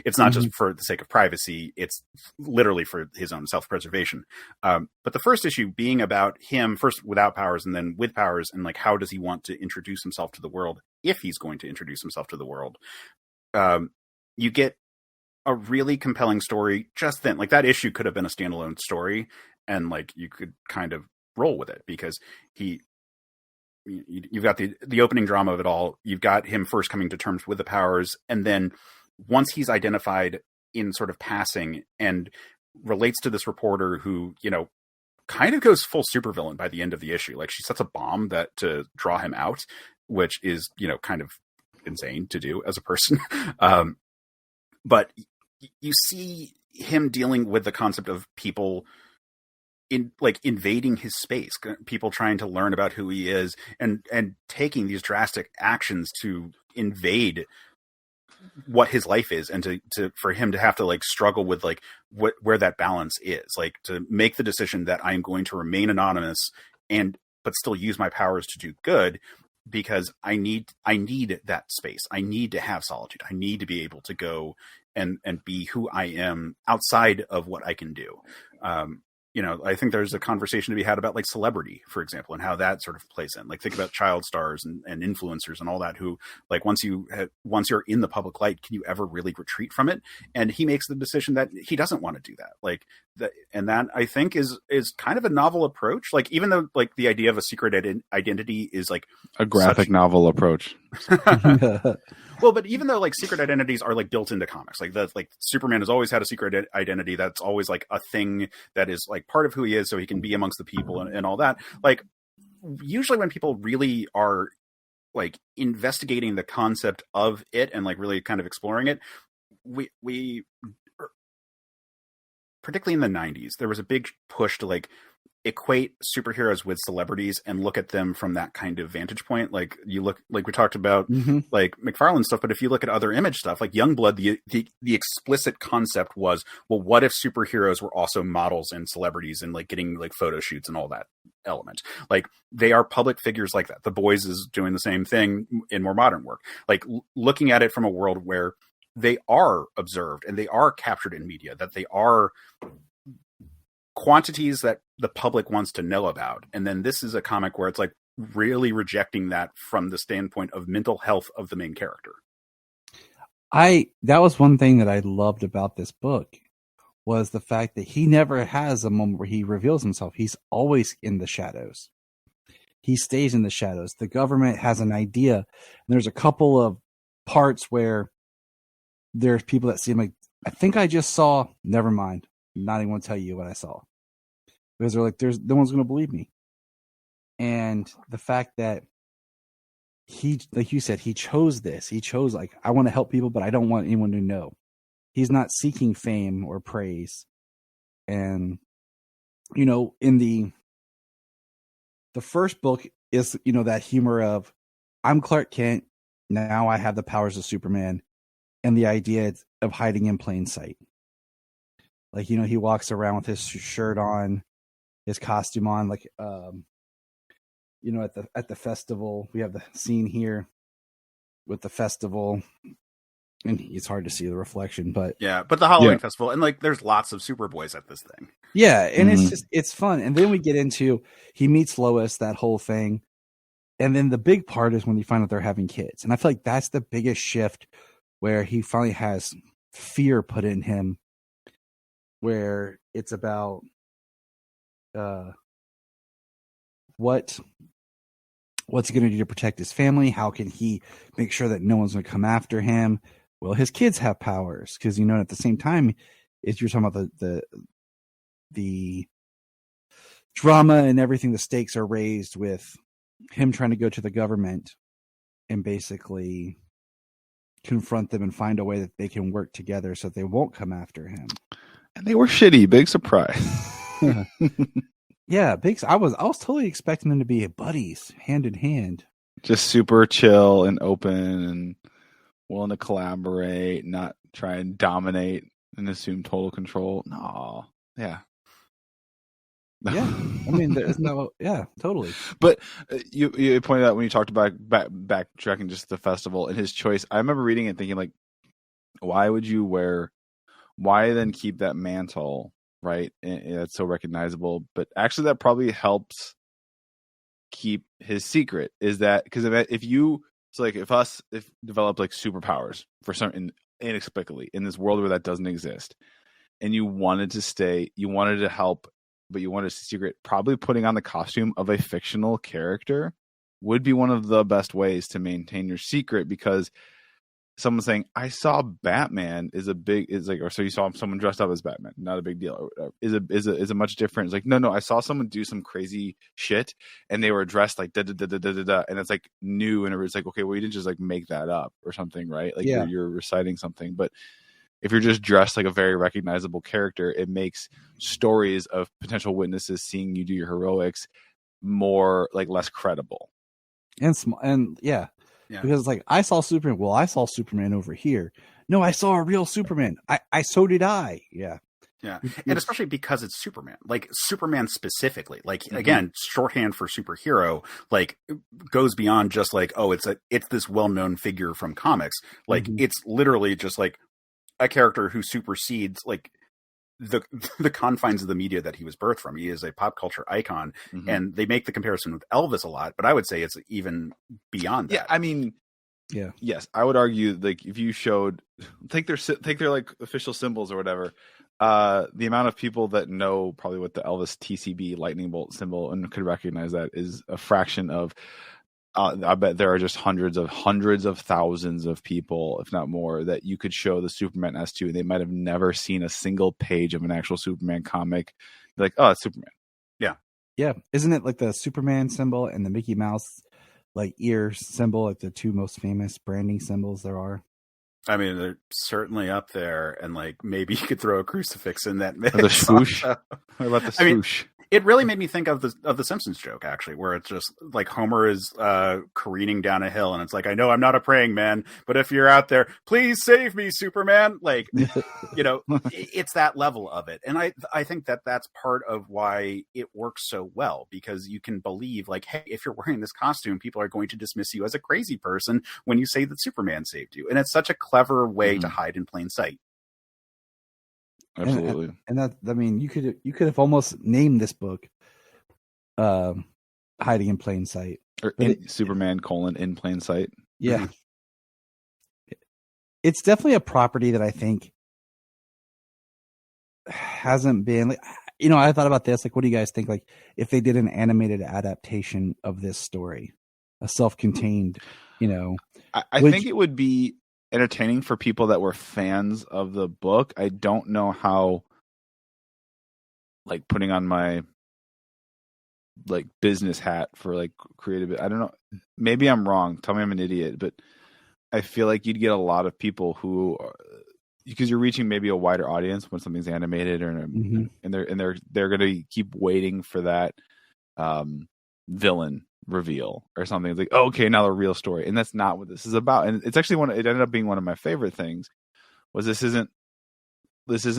it's not just for the sake of privacy, it's literally for his own self-preservation. But the first issue being about him first without powers and then with powers, and how does he want to introduce himself to the world, if he's going to introduce himself to the world. You get a really compelling story just then. That issue could have been a standalone story, and you could kind of roll with it, because you've got the opening drama of it all. You've got him first coming to terms with the powers, and then once he's identified in sort of passing and relates to this reporter who, kind of goes full supervillain by the end of the issue. She sets a bomb to draw him out, which is, kind of insane to do as a person. But you see him dealing with the concept of people invading his space, people trying to learn about who he is, and taking these drastic actions to invade what his life is, and for him to have to struggle with where that balance is, to make the decision that I'm going to remain anonymous but still use my powers to do good, because I need that space. I need to have solitude. I need to be able to go and be who I am outside of what I can do. I think there's a conversation to be had about celebrity, for example, and how that sort of plays in. Think about child stars and influencers and all that, who once you're in the public light, can you ever really retreat from it? And he makes the decision that he doesn't want to do that. And that, I think, is kind of a novel approach. Even though the idea of a secret identity is a graphic novel approach. Well, but even though secret identities are built into comics, Superman has always had a secret identity. That's always a thing that is part of who he is, so he can be amongst the people and all that. Usually when people really are investigating the concept of it and really kind of exploring it, we particularly in the 90s, there was a big push to equate superheroes with celebrities and look at them from that kind of vantage point. You look, we talked about McFarlane stuff, but if you look at other Image stuff like Youngblood, the explicit concept was, well, what if superheroes were also models and celebrities and getting photo shoots and all that element? They are public figures like that. The Boys is doing the same thing in more modern work, looking at it from a world where they are observed and they are captured in media, that they are quantities that the public wants to know about. And then this is a comic where it's really rejecting that from the standpoint of mental health of the main character. That was one thing that I loved about this book, was the fact that he never has a moment where he reveals himself. He's always in the shadows. He stays in the shadows. The government has an idea. And there's a couple of parts where there's people that seem I think I just saw, never mind. I'm not even going to tell you what I saw. Because they're no one's going to believe me. And the fact that he, like you said, he chose this. He chose, like, I want to help people, but I don't want anyone to know. He's not seeking fame or praise. And, you know, in the first book is, you know, that humor of, I'm Clark Kent, now I have the powers of Superman, and the idea of hiding in plain sight. Like, you know, he walks around with his shirt on, his costume on, like, you know, at the festival. We have the scene here with the festival, and it's hard to see the reflection, but yeah, but the Halloween festival, and like, there's lots of Superboys at this thing. Yeah, and it's fun. And then we get into, he meets Lois, that whole thing. And then the big part is when you find out they're having kids. And I feel like that's the biggest shift, where he finally has fear put in him, where it's about what's he going to do to protect his family? How can he make sure that no one's going to come after him? Well, his kids have powers, because, you know, at the same time, if you're talking about the drama and everything, the stakes are raised with him trying to go to the government and basically confront them and find a way that they can work together so that they won't come after him. And they were shitty. Big surprise. Yeah, big. I was totally expecting them to be buddies, hand in hand. Just super chill and open and willing to collaborate, not try and dominate and assume total control. No. Yeah. Yeah, I mean, there's no, yeah, totally. But you pointed out when you talked about backtracking just the festival and his choice. I remember reading it thinking, like, why then keep that mantle, right? And that's so recognizable. But actually, that probably helps keep his secret. Is that because if developed like superpowers for some inexplicably in this world where that doesn't exist, and you wanted to help, but you wanted a secret, probably putting on the costume of a fictional character would be one of the best ways to maintain your secret, because someone saying, I saw Batman or so you saw someone dressed up as Batman, not a big deal, is a much different. It's like, no, I saw someone do some crazy shit and they were dressed like da da da da da da, and it's like new, and it's like, okay, well, you didn't just like make that up or something, right? Like, yeah, you're reciting something. But if you're just dressed like a very recognizable character, it makes stories of potential witnesses seeing you do your heroics more, like, less credible. And yeah. Because, like, I saw Superman. Well, I saw Superman over here. No, I saw a real Superman. So did I. Yeah. Yeah. And especially because it's Superman, like Superman specifically, like, again, shorthand for superhero, like, goes beyond just like, oh, it's this well-known figure from comics. Like, it's literally just like a character who supersedes like the confines of the media that he was birthed from. He is a pop culture icon, and they make the comparison with Elvis a lot, but I would say it's even beyond that. Yeah, I mean, yeah, yes, I would argue, like, if you showed take their like official symbols or whatever, the amount of people that know probably what the Elvis TCB lightning bolt symbol and could recognize that is a fraction of. I bet there are just hundreds of thousands of people, if not more, that you could show the Superman S to, and they might have never seen a single page of an actual Superman comic. They're like, oh, it's Superman. Yeah. Yeah. Isn't it like the Superman symbol and the Mickey Mouse like ear symbol, like the two most famous branding symbols there are? I mean, they're certainly up there, and like, maybe you could throw a crucifix in that mix. The swoosh. What about the swoosh? It really made me think of the Simpsons joke, actually, where it's just like Homer is careening down a hill, and it's like, I know I'm not a praying man, but if you're out there, please save me, Superman. Like, you know, it's that level of it. And I think that that's part of why it works so well, because you can believe, like, hey, if you're wearing this costume, people are going to dismiss you as a crazy person when you say that Superman saved you. And it's such a clever way to hide in plain sight. Absolutely. And that, I mean, you could have almost named this book Hiding in Plain Sight. Or Superman : In Plain Sight. Yeah. It's definitely a property that I think hasn't been, like, you know, I thought about this, like, what do you guys think, like, if they did an animated adaptation of this story, a self-contained, you know? I think it would be entertaining for people that were fans of the book. I don't know how, like, putting on my like business hat for like creative. I don't know. Maybe I'm wrong. Tell me I'm an idiot, but I feel like you'd get a lot of people who, because you're reaching maybe a wider audience when something's animated, or Mhm. and they're going to keep waiting for that villain reveal or something. It's like, oh, okay, now the real story, and that's not what this is about. And it's actually it ended up being one of my favorite things. Was this isn't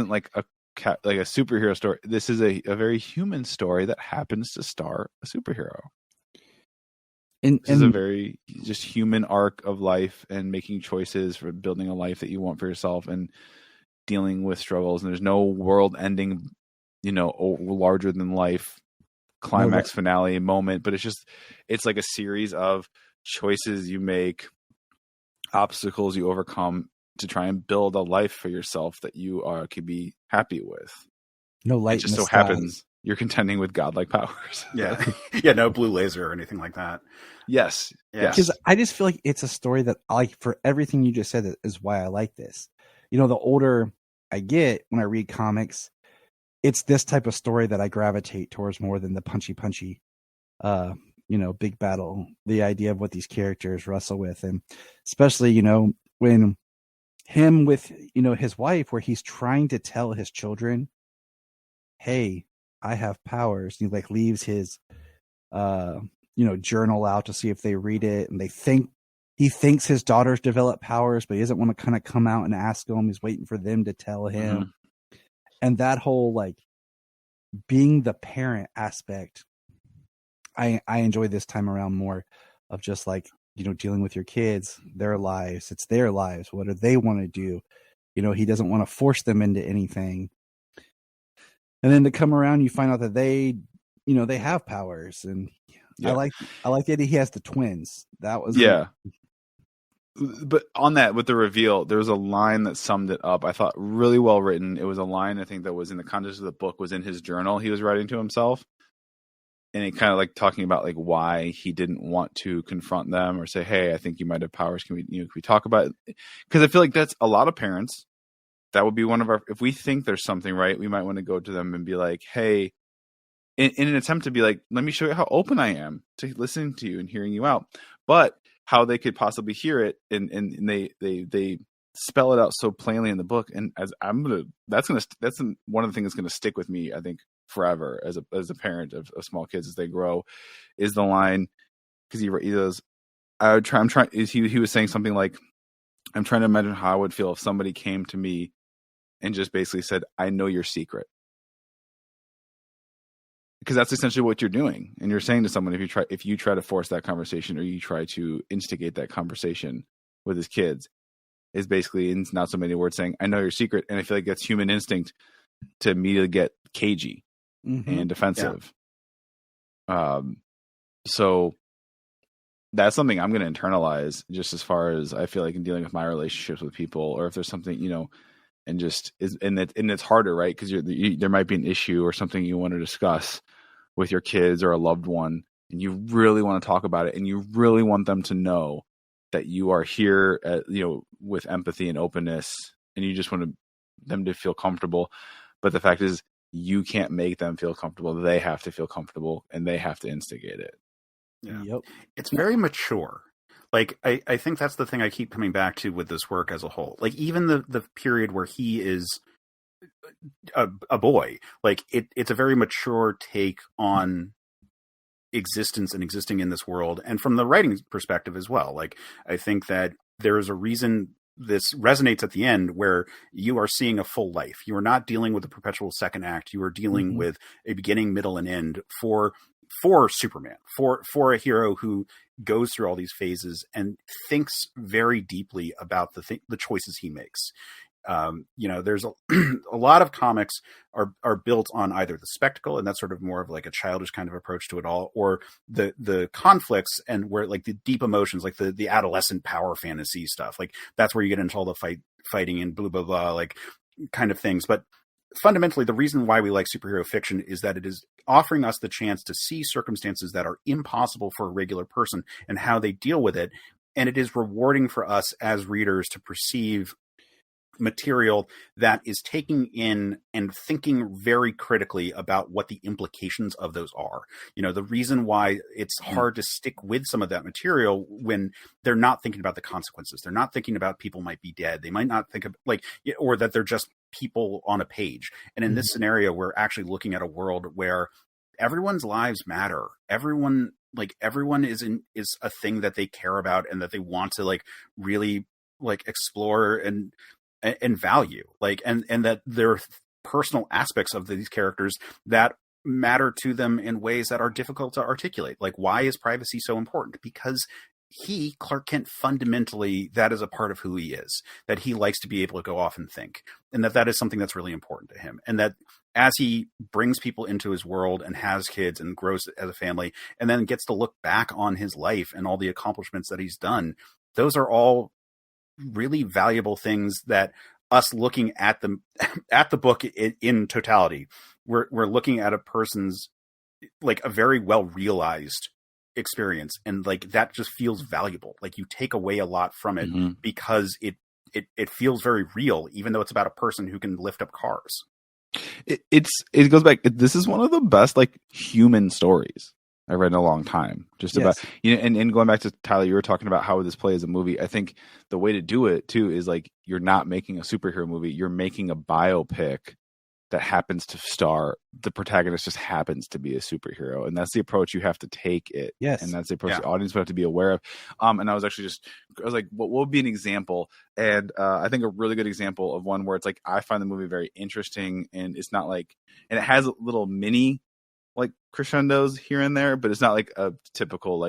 like a superhero story. This is a very human story that happens to star a superhero. This is a very just human arc of life and making choices for building a life that you want for yourself and dealing with struggles. And there's no world ending, larger than life climax finale moment, but it's like a series of choices you make, obstacles you overcome to try and build a life for yourself that you could be happy with. No light. It just so happens you're contending with godlike powers. Yeah. Yeah. No blue laser or anything like that. Yes. Yeah. Because I just feel like it's a story that I like, for everything you just said, that is why I like this. The older I get when I read comics, it's this type of story that I gravitate towards more than the punchy, big battle. The idea of what these characters wrestle with, and especially, when him with, his wife, where he's trying to tell his children, hey, I have powers. And he like leaves his, journal out to see if they read it. And he thinks his daughters develop powers, but he doesn't want to kind of come out and ask them. He's waiting for them to tell him. Mm-hmm. And that whole, like, being the parent aspect, I enjoy this time around more, of just like, dealing with your kids, their lives. It's their lives. What do they want to do? He doesn't want to force them into anything. And then to come around, you find out that they have powers. And yeah. I like the idea he has the twins. That was But on that, with the reveal, there was a line that summed it up. I thought really well written. It was a line, I think, that was in the context of the book, was in his journal he was writing to himself. And it kind of like talking about like why he didn't want to confront them or say, hey, I think you might have powers. Can we talk about it? Because I feel like that's a lot of parents. That would be one of our, if we think there's something right, we might want to go to them and be like, hey, in an attempt to be like, let me show you how open I am to listening to you and hearing you out. But how they could possibly hear it, and they spell it out so plainly in the book. And as that's one of the things that's gonna stick with me, I think, forever as a parent of small kids as they grow, is the line, because he goes, he was saying something like, I'm trying to imagine how I would feel if somebody came to me and just basically said, I know your secret. Because that's essentially what you're doing. And you're saying to someone, if you try to force that conversation, or you try to instigate that conversation with his kids, is basically, in not so many words, saying, I know your secret. And I feel like that's human instinct to immediately get cagey and defensive. Yeah. So that's something I'm going to internalize, just as far as I feel like in dealing with my relationships with people, or if there's something, and just is, and it's harder, right? Because there might be an issue or something you want to discuss with your kids or a loved one, and you really want to talk about it, and you really want them to know that you are here, with empathy and openness, and you just want them to feel comfortable. But the fact is, you can't make them feel comfortable. They have to feel comfortable, and they have to instigate it. Yeah. Yep. It's very mature. Like, I think that's the thing I keep coming back to with this work as a whole. Like, even the period where he is a boy, like it's a very mature take on existence and existing in this world. And from the writing perspective as well, like, I think that there is a reason this resonates at the end, where you are seeing a full life. You are not dealing with a perpetual second act. You are dealing with a beginning, middle, and end for Superman, for a hero who goes through all these phases and thinks very deeply about the choices he makes. There's a lot of comics are built on either the spectacle, and that's sort of more of like a childish kind of approach to it all, or the conflicts, and where like the deep emotions, like the adolescent power fantasy stuff, like that's where you get into all the fighting and blah, blah, blah, like kind of things. But fundamentally, the reason why we like superhero fiction is that it is offering us the chance to see circumstances that are impossible for a regular person and how they deal with it. And it is rewarding for us as readers to perceive material that is taking in and thinking very critically about what the implications of those are. You know, the reason why it's hard to stick with some of that material when they're not thinking about the consequences. They're not thinking about people might be dead. They might not think of or that they're just people on a page. And in this scenario, we're actually looking at a world where everyone's lives matter. Everyone is a thing that they care about and that they want to really explore and value, and that there are personal aspects of these characters that matter to them in ways that are difficult to articulate. Like, why is privacy so important? Because Clark Kent, fundamentally, that is a part of who he is, that he likes to be able to go off and think, and that is something that's really important to him. And that as he brings people into his world and has kids and grows as a family, and then gets to look back on his life and all the accomplishments that he's done, those are all really valuable things that us looking at the book in totality, we're looking at a person's a very well realized experience, and that just feels valuable. You take away a lot from it because it feels very real, even though it's about a person who can lift up cars. It goes back. This is one of the best human stories I've read in a long time. Just about, and going back to Tyler, you were talking about how this play as a movie. I think the way to do it too is you're not making a superhero movie. You're making a biopic that happens to star the protagonist, just happens to be a superhero, and that's the approach you have to take it. Yes, and that's the approach the audience would have to be aware of. And I was actually what would be an example? And I think a really good example of one where it's I find the movie very interesting, and it's not and it has little mini crescendos here and there, but it's not a typical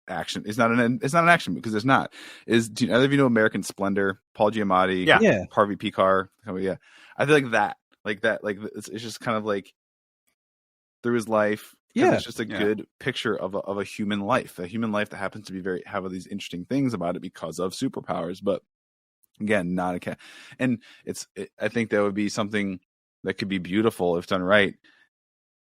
action. It's not an action because it's not. Do either of you know American Splendor? Paul Giamatti, Harvey Picar. Yeah, I feel that it's just kind of through his life. Yeah, it's just a good picture of a human life, that happens to be have these interesting things about it because of superpowers. But again, not a cat. And I think that would be something that could be beautiful if done right.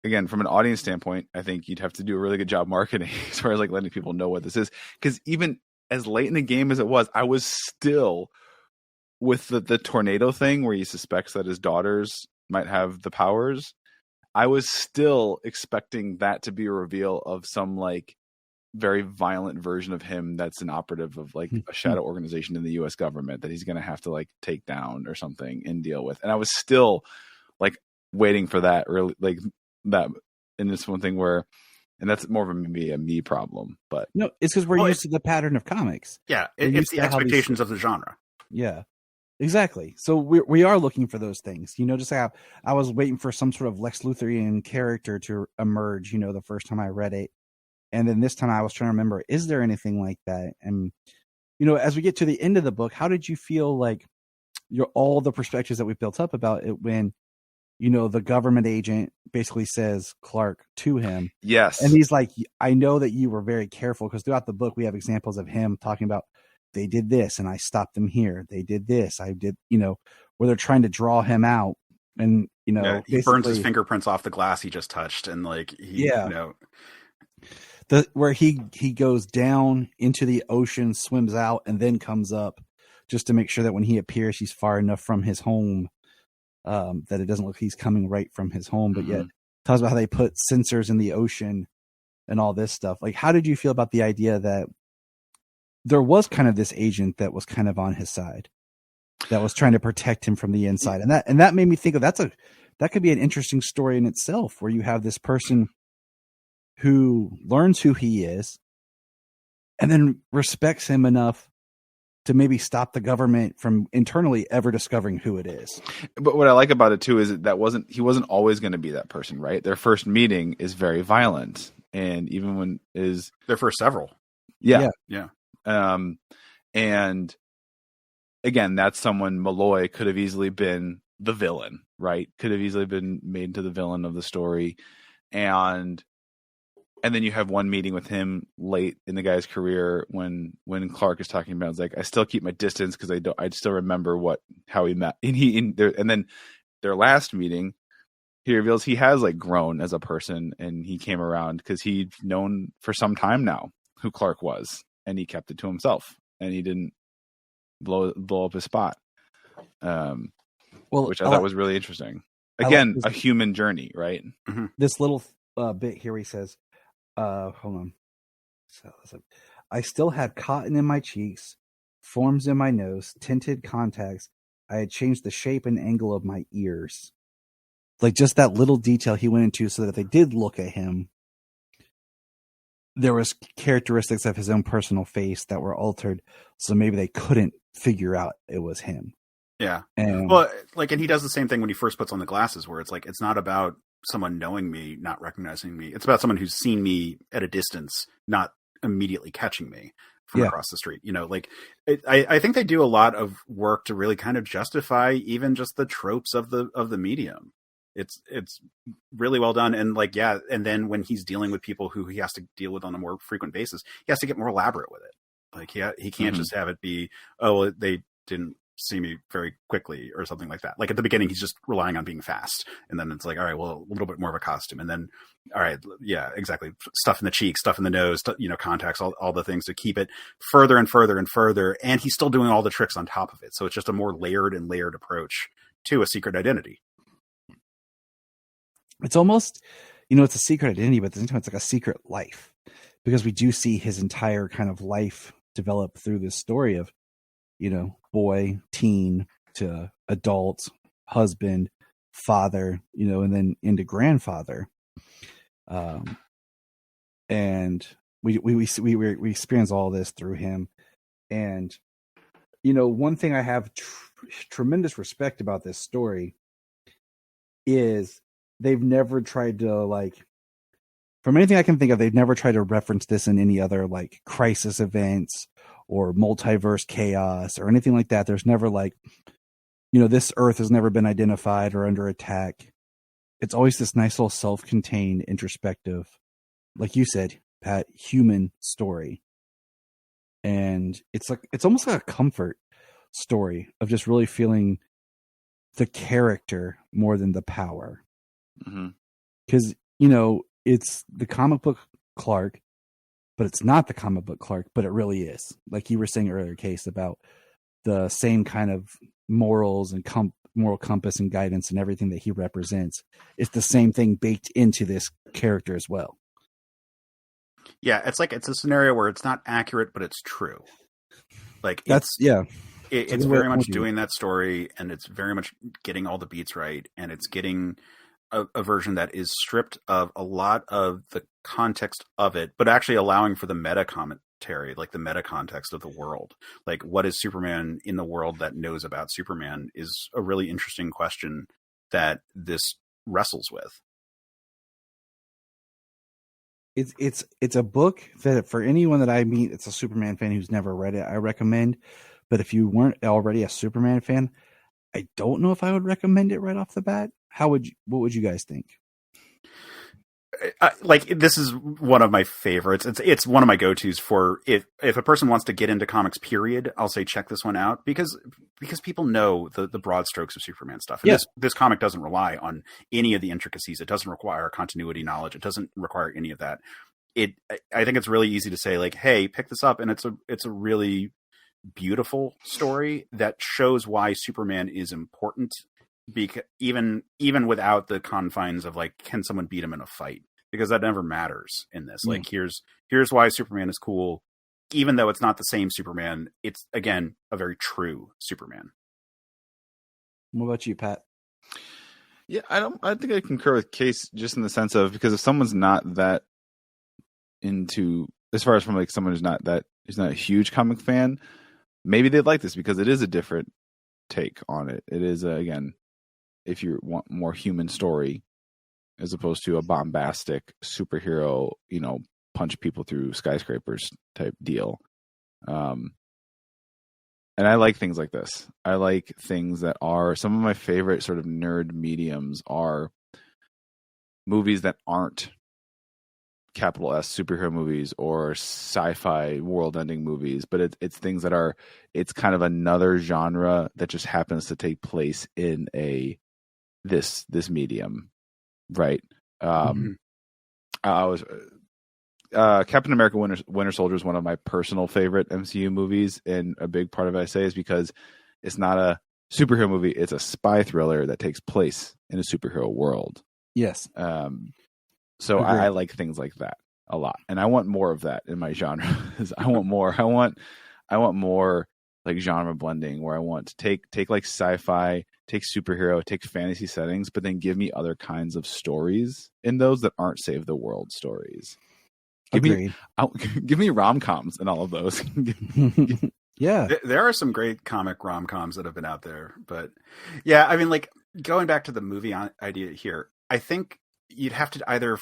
Again, from an audience standpoint, I think you'd have to do a really good job marketing as far as letting people know what this is. Because even as late in the game as it was, I was still with the tornado thing where he suspects that his daughters might have the powers. I was still expecting that to be a reveal of some very violent version of him that's an operative of a shadow organization in the U.S. government that he's going to have to take down or something and deal with. And I was still waiting for that, really that. And it's one thing where, and that's more of maybe a me problem, but no, it's because we're used to the pattern of comics. Yeah, it's the expectations of the genre. Yeah, exactly. So we are looking for those things. Just how I was waiting for some sort of Lex Luthorian character to emerge. The first time I read it, and then this time I was trying to remember, is there anything like that? And as we get to the end of the book, how did you feel all the perspectives that we built up about it when the government agent basically says Clark to him. Yes. And he's like, I know that you were very careful, because throughout the book, we have examples of him talking about, they did this and I stopped them here. They did this. I did, where they're trying to draw him out. And, he burns his fingerprints off the glass he just touched. And where he goes down into the ocean, swims out, and then comes up just to make sure that when he appears, he's far enough from his home that it doesn't look he's coming right from his home, but yet talks about how they put sensors in the ocean and all this stuff. How did you feel about the idea that there was kind of this agent that was kind of on his side, that was trying to protect him from the inside? And that made me think of that could be an interesting story in itself, where you have this person who learns who he is and then respects him enough to maybe stop the government from internally ever discovering who it is. But what I like about it too is that he wasn't always going to be that person, right? Their first meeting is very violent, and even when is their first several. Yeah. And again, that's someone Malloy could have easily been the villain, right? Could have easily been made into the villain of the story. And then you have one meeting with him late in the guy's career when Clark is talking about, it's I still keep my distance because I still remember how he met. And then their last meeting, he reveals he has grown as a person, and he came around because he'd known for some time now who Clark was, and he kept it to himself, and he didn't blow up his spot. which I thought was really interesting. Again, a human journey, right? Mm-hmm. This little bit here, he says, hold on. I still had cotton in my cheeks, forms in my nose, tinted contacts. I had changed the shape and angle of my ears. Like just that little detail he went into so that if they did look at him, there was characteristics of his own personal face that were altered. So maybe they couldn't figure out it was him. Yeah. And he does the same thing when he first puts on the glasses, where it's like, it's not about someone knowing me, not recognizing me. It's about someone who's seen me at a distance, not immediately catching me from across the street. I think they do a lot of work to really kind of justify even just the tropes of the medium. It's really well done. And and then when he's dealing with people who he has to deal with on a more frequent basis, he has to get more elaborate with it. Like he can't just have it be, oh, they didn't see me very quickly or something like that. Like at the beginning, he's just relying on being fast. And then it's like, all right, well, a little bit more of a costume. And then, all right, yeah, exactly. Stuff in the cheeks, stuff in the nose, contacts, all the things to keep it further and further and further. And he's still doing all the tricks on top of it. So it's just a more layered approach to a secret identity. It's almost, it's a secret identity, but at the same time, it's like a secret life, because we do see his entire kind of life develop through this story of, boy, teen to adult, husband, father, and then into grandfather. And we experience all this through him. And, one thing I have tremendous respect about this story is they've never tried to, from anything I can think of, they've never tried to reference this in any other crisis events or multiverse chaos or anything like that. There's never this Earth has never been identified or under attack. It's always this nice little self-contained, introspective, like you said, Pat, human story. And it's almost like a comfort story of just really feeling the character more than the power. Because, it's the comic book Clark, but it's not the comic book Clark, but it really is. Like you were saying earlier, Case, about the same kind of morals and moral compass and guidance and everything that he represents. It's the same thing baked into this character as well. Yeah, it's a scenario where it's not accurate, but it's true. It's very much doing that story, and it's very much getting all the beats right, and it's getting a version that is stripped of a lot of the context of it, but actually allowing for the meta commentary, like the meta context of the world. Like, what is Superman in the world that knows about Superman is a really interesting question that this wrestles with. It's a book that for anyone that I meet, it's a Superman fan who's never read it, I recommend. But if you weren't already a Superman fan, I don't know if I would recommend it right off the bat. What would you guys think? This is one of my favorites. It's one of my go-tos for if a person wants to get into comics, period, I'll say check this one out because people know the broad strokes of Superman stuff. And this comic doesn't rely on any of the intricacies. It doesn't require continuity knowledge. It doesn't require any of that. I think it's really easy to say hey, pick this up. And it's a really beautiful story that shows why Superman is important. Because even without the confines of can someone beat him in a fight, because that never matters in this. Here's why Superman is cool, even though it's not the same Superman. It's again a very true Superman. What about you, Pat? Yeah, I think I concur with Case just in the sense of, because if someone's not that into, as far as from someone who's not a huge comic fan, maybe they'd like this because it is a different take on it. It is again, if you want more human story as opposed to a bombastic superhero, punch people through skyscrapers type deal. And I like things like this. I like things that are, some of my favorite sort of nerd mediums are movies that aren't capital S superhero movies or sci-fi world-ending movies, but it's things that are, it's kind of another genre that just happens to take place in this medium, right? I was Captain America Winter Soldier is one of my personal favorite MCU movies, and a big part of it I say is because it's not a superhero movie. It's a spy thriller that takes place in a superhero world. Yes. So Agreed. I like things like that a lot, and I want more of that in my genre. I want more. I want more like genre blending, where I want to take like sci-fi, take superhero, take fantasy settings, but then give me other kinds of stories in those that aren't save the world stories. Agreed. Give me rom-coms in all of those. Yeah. There are some great comic rom-coms that have been out there, but yeah, I mean, like going back to the movie idea here, I think you'd have to either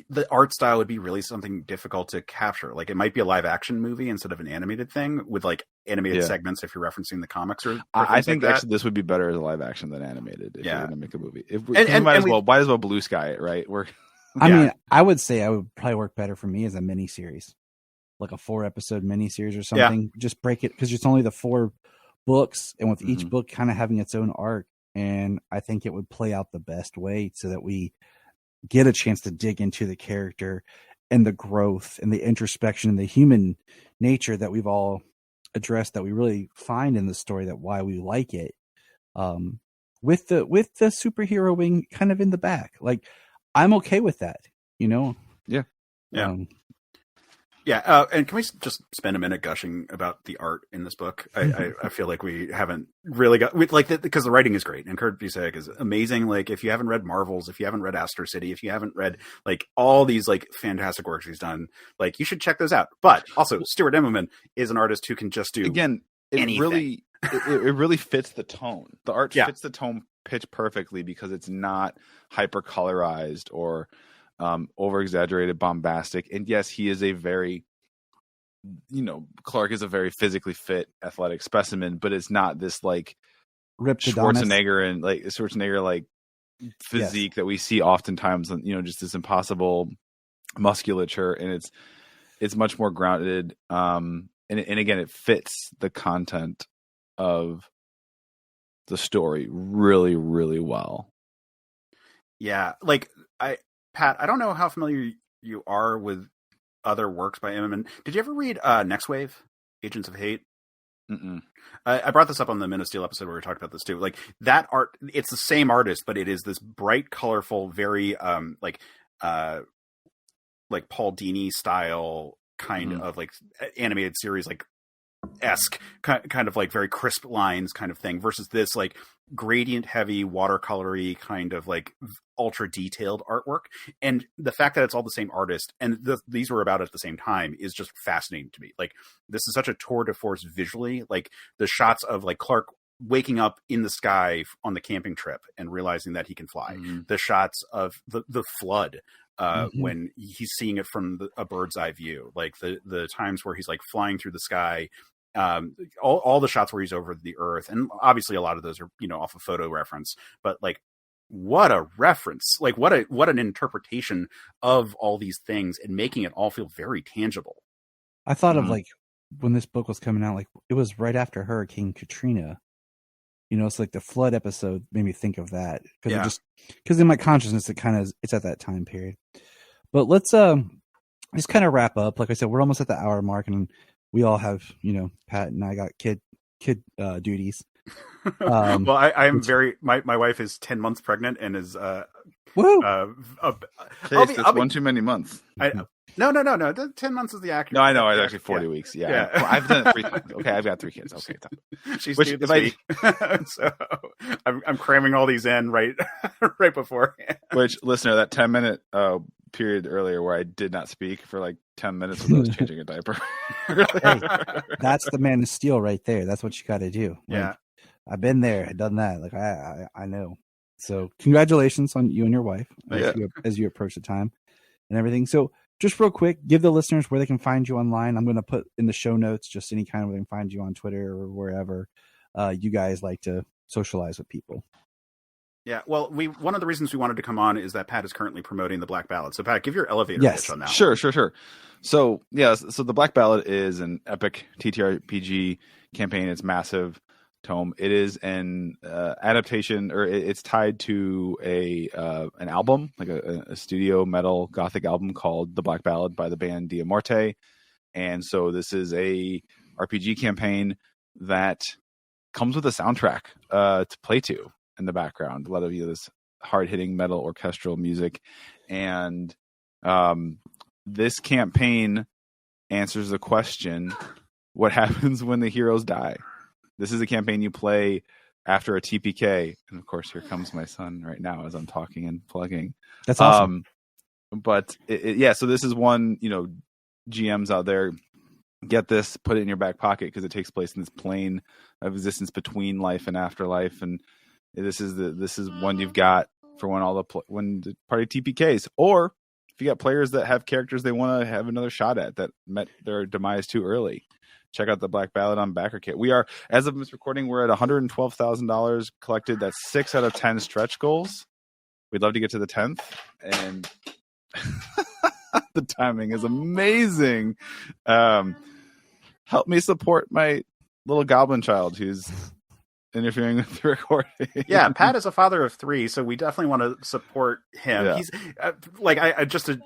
the art style would be really something difficult to capture. Like it might be a live action movie instead of an animated thing with like animated segments if you're referencing the comics or I think like actually this would be better as a live action than animated if you're going to make a movie. Might as well blue sky it, right? I mean, I would say I would probably work better for me as a miniseries, like a 4-episode miniseries or something. Just break it because it's only the 4 books, and with each book kind of having its own arc. And I think it would play out the best way so that we get a chance to dig into the character and the growth and the introspection and the human nature that we've all addressed, that we really find in the story, that why we like it. With the superhero wing kind of in the back, like I'm okay with that, you know? Yeah. And can we just spend a minute gushing about the art in this book? I feel like we haven't really because the writing is great and Kurt Busiek is amazing. Like if you haven't read Marvels, if you haven't read Astro City, if you haven't read like all these like fantastic works he's done, like you should check those out. But also Stuart Immonen is an artist who can just do anything. It really fits the tone. The art fits the tone pitch perfectly because it's not hyper colorized or over exaggerated, bombastic. And yes, he is a very, Clark is a very physically fit, athletic specimen, but it's not this like ripped Schwarzenegger like physique that we see oftentimes, just this impossible musculature. And it's much more grounded. And again, it fits the content of the story really, really well. Yeah. Like Pat, I don't know how familiar you are with other works by Immonen. Did you ever read Next Wave, Agents of Hate? Mm-mm. I brought this up on the Men of Steel episode where we talked about this too. Like that art, it's the same artist, but it is this bright, colorful, very like Paul Dini style kind of like animated series, like esque kind of like very crisp lines kind of thing versus this like gradient heavy watercolory kind of like ultra detailed artwork. And the fact that it's all the same artist and these were about at the same time is just fascinating to me. Like this is such a tour de force visually, like the shots of like Clark waking up in the sky on the camping trip and realizing that he can fly, the shots of the flood when he's seeing it from a bird's eye view, like the times where he's like flying through the sky, all the shots where he's over the earth, and obviously a lot of those are off a photo reference, but like what a reference, like what an interpretation of all these things and making it all feel very tangible. I thought of like when this book was coming out, like it was right after Hurricane Katrina. It's like the flood episode made me think of that because in my consciousness it's at that time period. But let's just kind of wrap up. Like I said, we're almost at the hour mark, and we all have Pat and I got kid duties. Well, I'm very my wife is 10 months pregnant and is woo. That's one too many months. No. 10 months is the accurate. No, I know. It's actually 40 weeks. Yeah. I've done it 3 times. Okay, I've got 3 kids. Okay, she's due this week. So I'm cramming all these in right beforehand. Which, listener, that 10-minute period earlier where I did not speak for like 10 minutes when I was changing a diaper. Hey, that's the Man of Steel right there. That's what you got to do. Like, I've been there, I've done that. Like I know. So congratulations on you and your wife as you approach the time and everything. So just real quick, give the listeners where they can find you online. I'm going to put in the show notes just any kind of where they can find you on Twitter or wherever you guys like to socialize with people. Yeah, well, one of the reasons we wanted to come on is that Pat is currently promoting the Black Ballad. So Pat, give your elevator pitch on that. Sure. So the Black Ballad is an epic TTRPG campaign. It's massive tome. It is an adaptation, or it's tied to an album, like a studio metal gothic album called The Black Ballad by the band Dia Morte. And so this is a RPG campaign that comes with a soundtrack to play to in the background. A lot of this hard-hitting metal orchestral music, and this campaign answers the question: what happens when the heroes die? This is a campaign you play after a TPK, and of course, here comes my son right now as I'm talking and plugging. That's awesome. But so this is one, GMs out there, get this, put it in your back pocket, because it takes place in this plane of existence between life and afterlife, and this is one you've got for when the party TPKs, or if you got players that have characters they want to have another shot at that met their demise too early. Check out the Black Ballad on Backer Kit. We are, as of this recording, we're at $112,000 collected. That's 6 out of 10 stretch goals. We'd love to get to the 10th, and the timing is amazing. Help me support my little goblin child who's interfering with the recording. Yeah, Pat is a father of 3, so we definitely want to support him. Yeah. He's I just to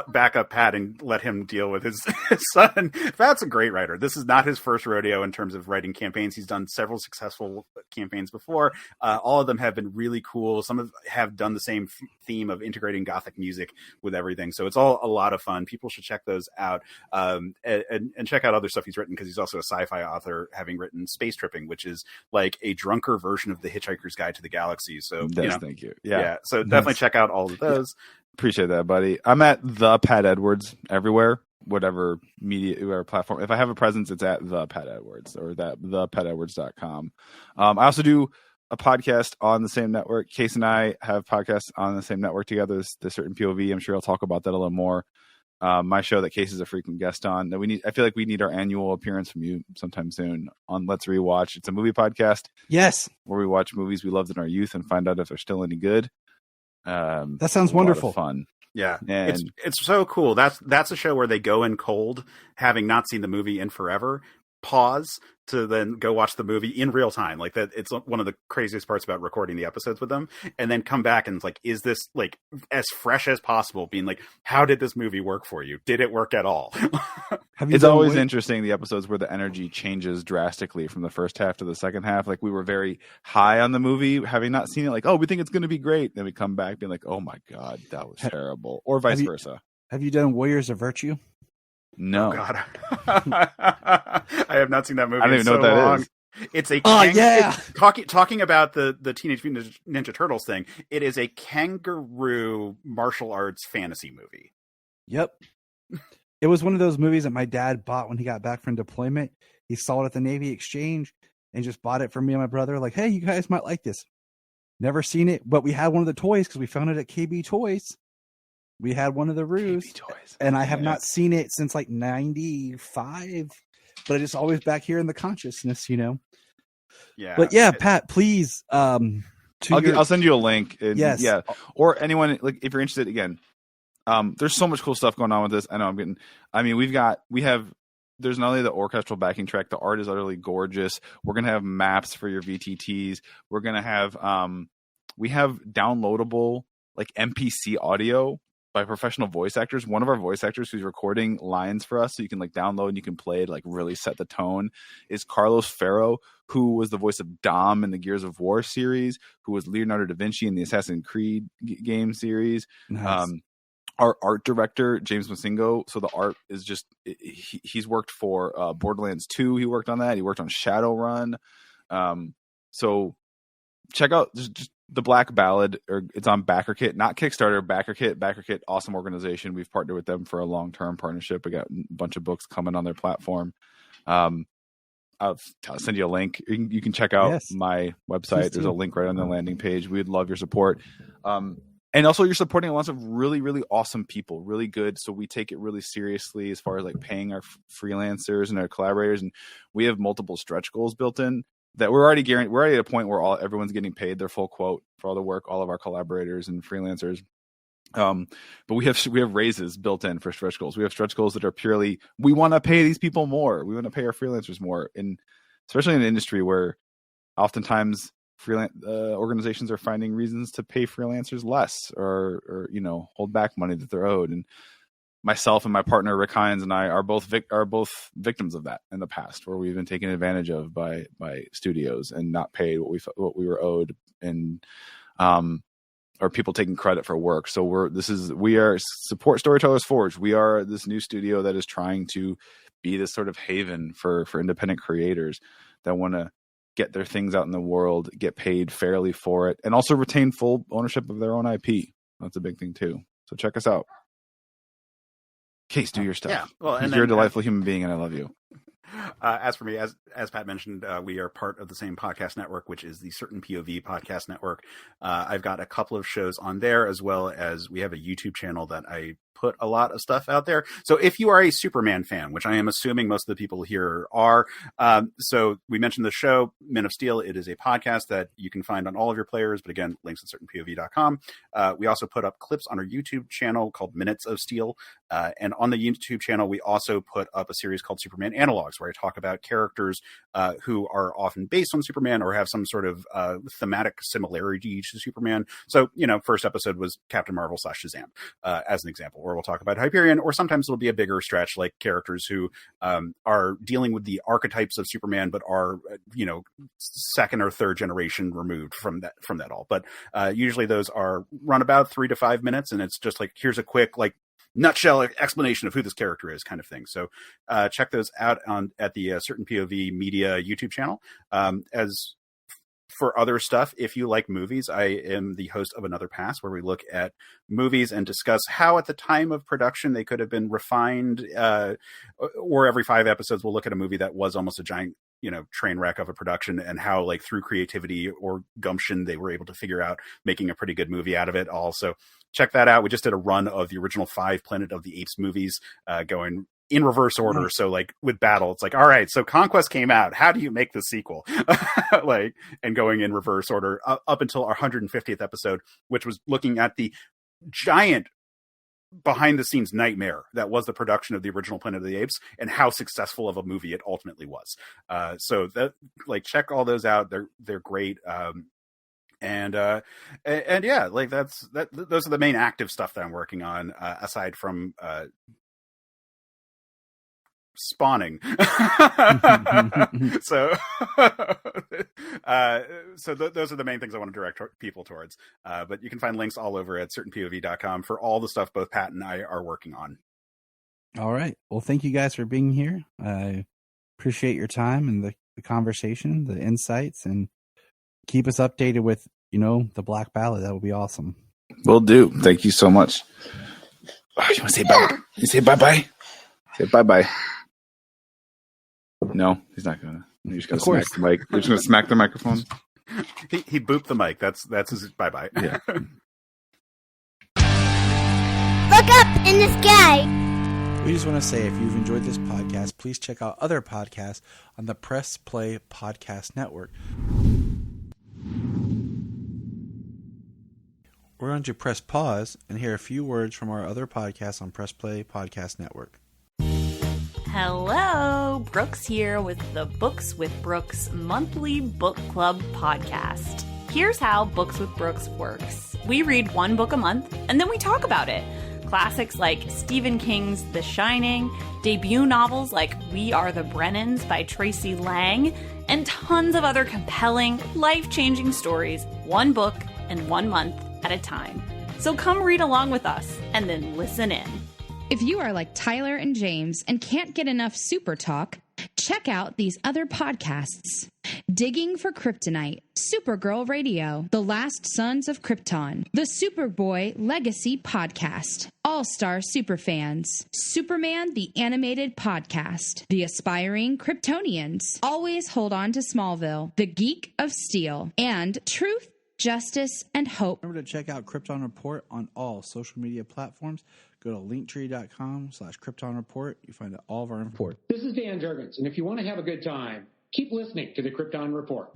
back up Pat and let him deal with his son. Pat's a great writer. This is not his first rodeo in terms of writing campaigns. He's done several successful campaigns before. All of them have been really cool. Some of have done the same theme of integrating Gothic music with everything. So it's all a lot of fun. People should check those out, and check out other stuff he's written, because he's also a sci-fi author, having written Space Tripping, which is like a drunker version of The Hitchhiker's Guide to the Galaxy. So thank you. Yeah. So definitely check out all of those. Appreciate that, buddy. I'm at the Pat Edwards everywhere, whatever media, whatever platform. If I have a presence, it's at the Pat Edwards or that thepatedwards.com. I also do a podcast on the same network. Case and I have podcasts on the same network together. The Certain POV. I'm sure I'll talk about that a little more. My show that Case is a frequent guest on. That I feel like we need our annual appearance from you sometime soon on Let's Rewatch. It's a movie podcast. Yes, where we watch movies we loved in our youth and find out if they're still any good. That sounds wonderful. Fun. Yeah, and it's so cool. That's a show where they go in cold, having not seen the movie in forever. Pause to then go watch the movie in real time. Like that, it's one of the craziest parts about recording the episodes with them, and then come back and it's like, is this like as fresh as possible? Being like, how did this movie work for you? Did it work at all? It's always interesting, the episodes where the energy changes drastically from the first half to the second half. Like we were very high on the movie, having not seen it, like, oh, we think it's going to be great. Then we come back being like, oh my God, that was terrible, or vice versa. Have you done Warriors of Virtue? No. Oh, God. I have not seen that movie. I don't even know what that is. It's a talking about the Teenage Mutant Ninja Turtles thing. It is a kangaroo martial arts fantasy movie. Yep. It was one of those movies that my dad bought when he got back from deployment. He saw it at the Navy Exchange and just bought it for me and my brother. Like, hey, you guys might like this. Never seen it, but we had one of the toys because we found it at KB Toys. We had one of the roos, and I have not seen it since like 95, but it's always back here in the consciousness, Yeah. But yeah, Pat, please. I'll send you a link. Yes. Yeah. Or anyone, like, if you're interested, again, there's so much cool stuff going on with this. I know there's not only the orchestral backing track, the art is utterly gorgeous. We're going to have maps for your VTTs. We're going to have, we have downloadable like MPC audio by professional voice actors. One of our voice actors who's recording lines for us, so you can like download and you can play it, like really set the tone, is Carlos Ferro, who was the voice of Dom in the Gears of War series, who was Leonardo da Vinci in the Assassin's Creed game series. Nice. Our art director, James Masingo. So the art is just, he's worked for Borderlands 2. He worked on that. He worked on Shadowrun. So check out just the Black Ballad, or it's on BackerKit, not Kickstarter. BackerKit, awesome organization. We've partnered with them for a long-term partnership. We got a bunch of books coming on their platform. I'll send you a link. You can check out my website. There's a link right on the landing page. We'd love your support. And also you're supporting lots of really, really awesome people, really good. So we take it really seriously as far as like paying our freelancers and our collaborators. And we have multiple stretch goals built in that we're already at a point where everyone's getting paid their full quote for all the work, all of our collaborators and freelancers. But we have raises built in for stretch goals. We have stretch goals that are purely, we want to pay these people more. We want to pay our freelancers more. And especially in an industry where oftentimes freelance organizations are finding reasons to pay freelancers less or hold back money that they're owed. And myself and my partner Rick Hines and I are both victims of that in the past, where we've been taken advantage of by studios and not paid what we were owed, and or people taking credit for work. So we are Support Storytellers Forge. We are this new studio that is trying to be this sort of haven for independent creators that want to get their things out in the world, get paid fairly for it, and also retain full ownership of their own IP. That's a big thing too. So check us out. Case, do your stuff. Yeah, well, you're a delightful human being, and I love you. As for me, as Pat mentioned, we are part of the same podcast network, which is the Certain POV podcast network. I've got a couple of shows on there, as well as we have a YouTube channel that I put a lot of stuff out there. So if you are a Superman fan, which I am assuming most of the people here are, so we mentioned the show Men of Steel. It is a podcast that you can find on all of your players, but again, links at certainpov.com. We also put up clips on our YouTube channel called Minutes of Steel. And on the YouTube channel, we also put up a series called Superman Analogs, where I talk about characters who are often based on Superman or have some sort of thematic similarity to Superman. So, first episode was Captain Marvel / Shazam, as an example, or we'll talk about Hyperion, or sometimes it'll be a bigger stretch, like characters who are dealing with the archetypes of Superman, but are, second or third generation removed from that all. But usually those are run about 3 to 5 minutes, and it's just like, here's a quick, nutshell explanation of who this character is, kind of thing. So check those out at the Certain POV Media YouTube channel. As for other stuff, if you like movies, I am the host of Another Pass, where we look at movies and discuss how at the time of production they could have been refined, or every 5 episodes we'll look at a movie that was almost a giant train wreck of a production, and how through creativity or gumption they were able to figure out making a pretty good movie out of it. Also check that out. We just did a run of the original 5 Planet of the Apes movies, going in reverse order. So with Battle, it's all right, so Conquest came out, how do you make the sequel? And going in reverse order up until our 150th episode, which was looking at the giant behind the scenes nightmare that was the production of the original Planet of the Apes, and how successful of a movie it ultimately was. So that check all those out. They're great. And yeah, those are the main active stuff that I'm working on, aside from spawning. So those are the main things I want to direct people towards. But you can find links all over at certainpov.com for all the stuff both Pat and I are working on. All right. Well, thank you guys for being here. I appreciate your time and the conversation, the insights, and keep us updated with, the Black Ballad. That would be awesome. Will do. Thank you so much. Oh, you want to say bye? You say bye-bye? Say bye-bye. No, he's not going to. You're just going to smack the mic. You're just going to smack the microphone. He booped the mic. That's his bye-bye. Yeah. Look up in the sky. We just want to say, if you've enjoyed this podcast, please check out other podcasts on the Press Play Podcast Network. We're going to press pause and hear a few words from our other podcasts on Press Play Podcast Network. Hello, Brooks here with the Books with Brooks monthly book club podcast. Here's how Books with Brooks works. We read one book a month, and then we talk about it. Classics like Stephen King's The Shining, debut novels like We Are the Brennans by Tracy Lang, and tons of other compelling, life-changing stories, one book and 1 month at a time. So come read along with us, and then listen in. If you are like Tyler and James and can't get enough super talk, check out these other podcasts. Digging for Kryptonite, Supergirl Radio, The Last Sons of Krypton, the Superboy Legacy Podcast, All-Star Superfans, Superman the Animated Podcast, The Aspiring Kryptonians, Always Hold On to Smallville, The Geek of Steel, and Truth, Justice, and Hope. Remember to check out Krypton Report on all social media platforms. Go to linktree.com/Krypton Report. You find all of our report. This is Dan Jurgens, and if you want to have a good time, keep listening to the Krypton Report.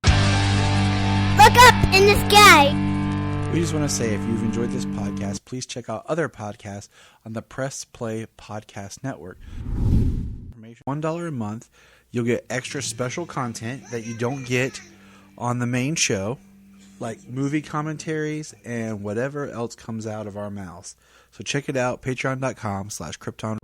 Look up in the sky. We just want to say, if you've enjoyed this podcast, please check out other podcasts on the Press Play Podcast Network. $1 a month, you'll get extra special content that you don't get on the main show. like movie commentaries and whatever else comes out of our mouths. So check it out, patreon.com/Krypton.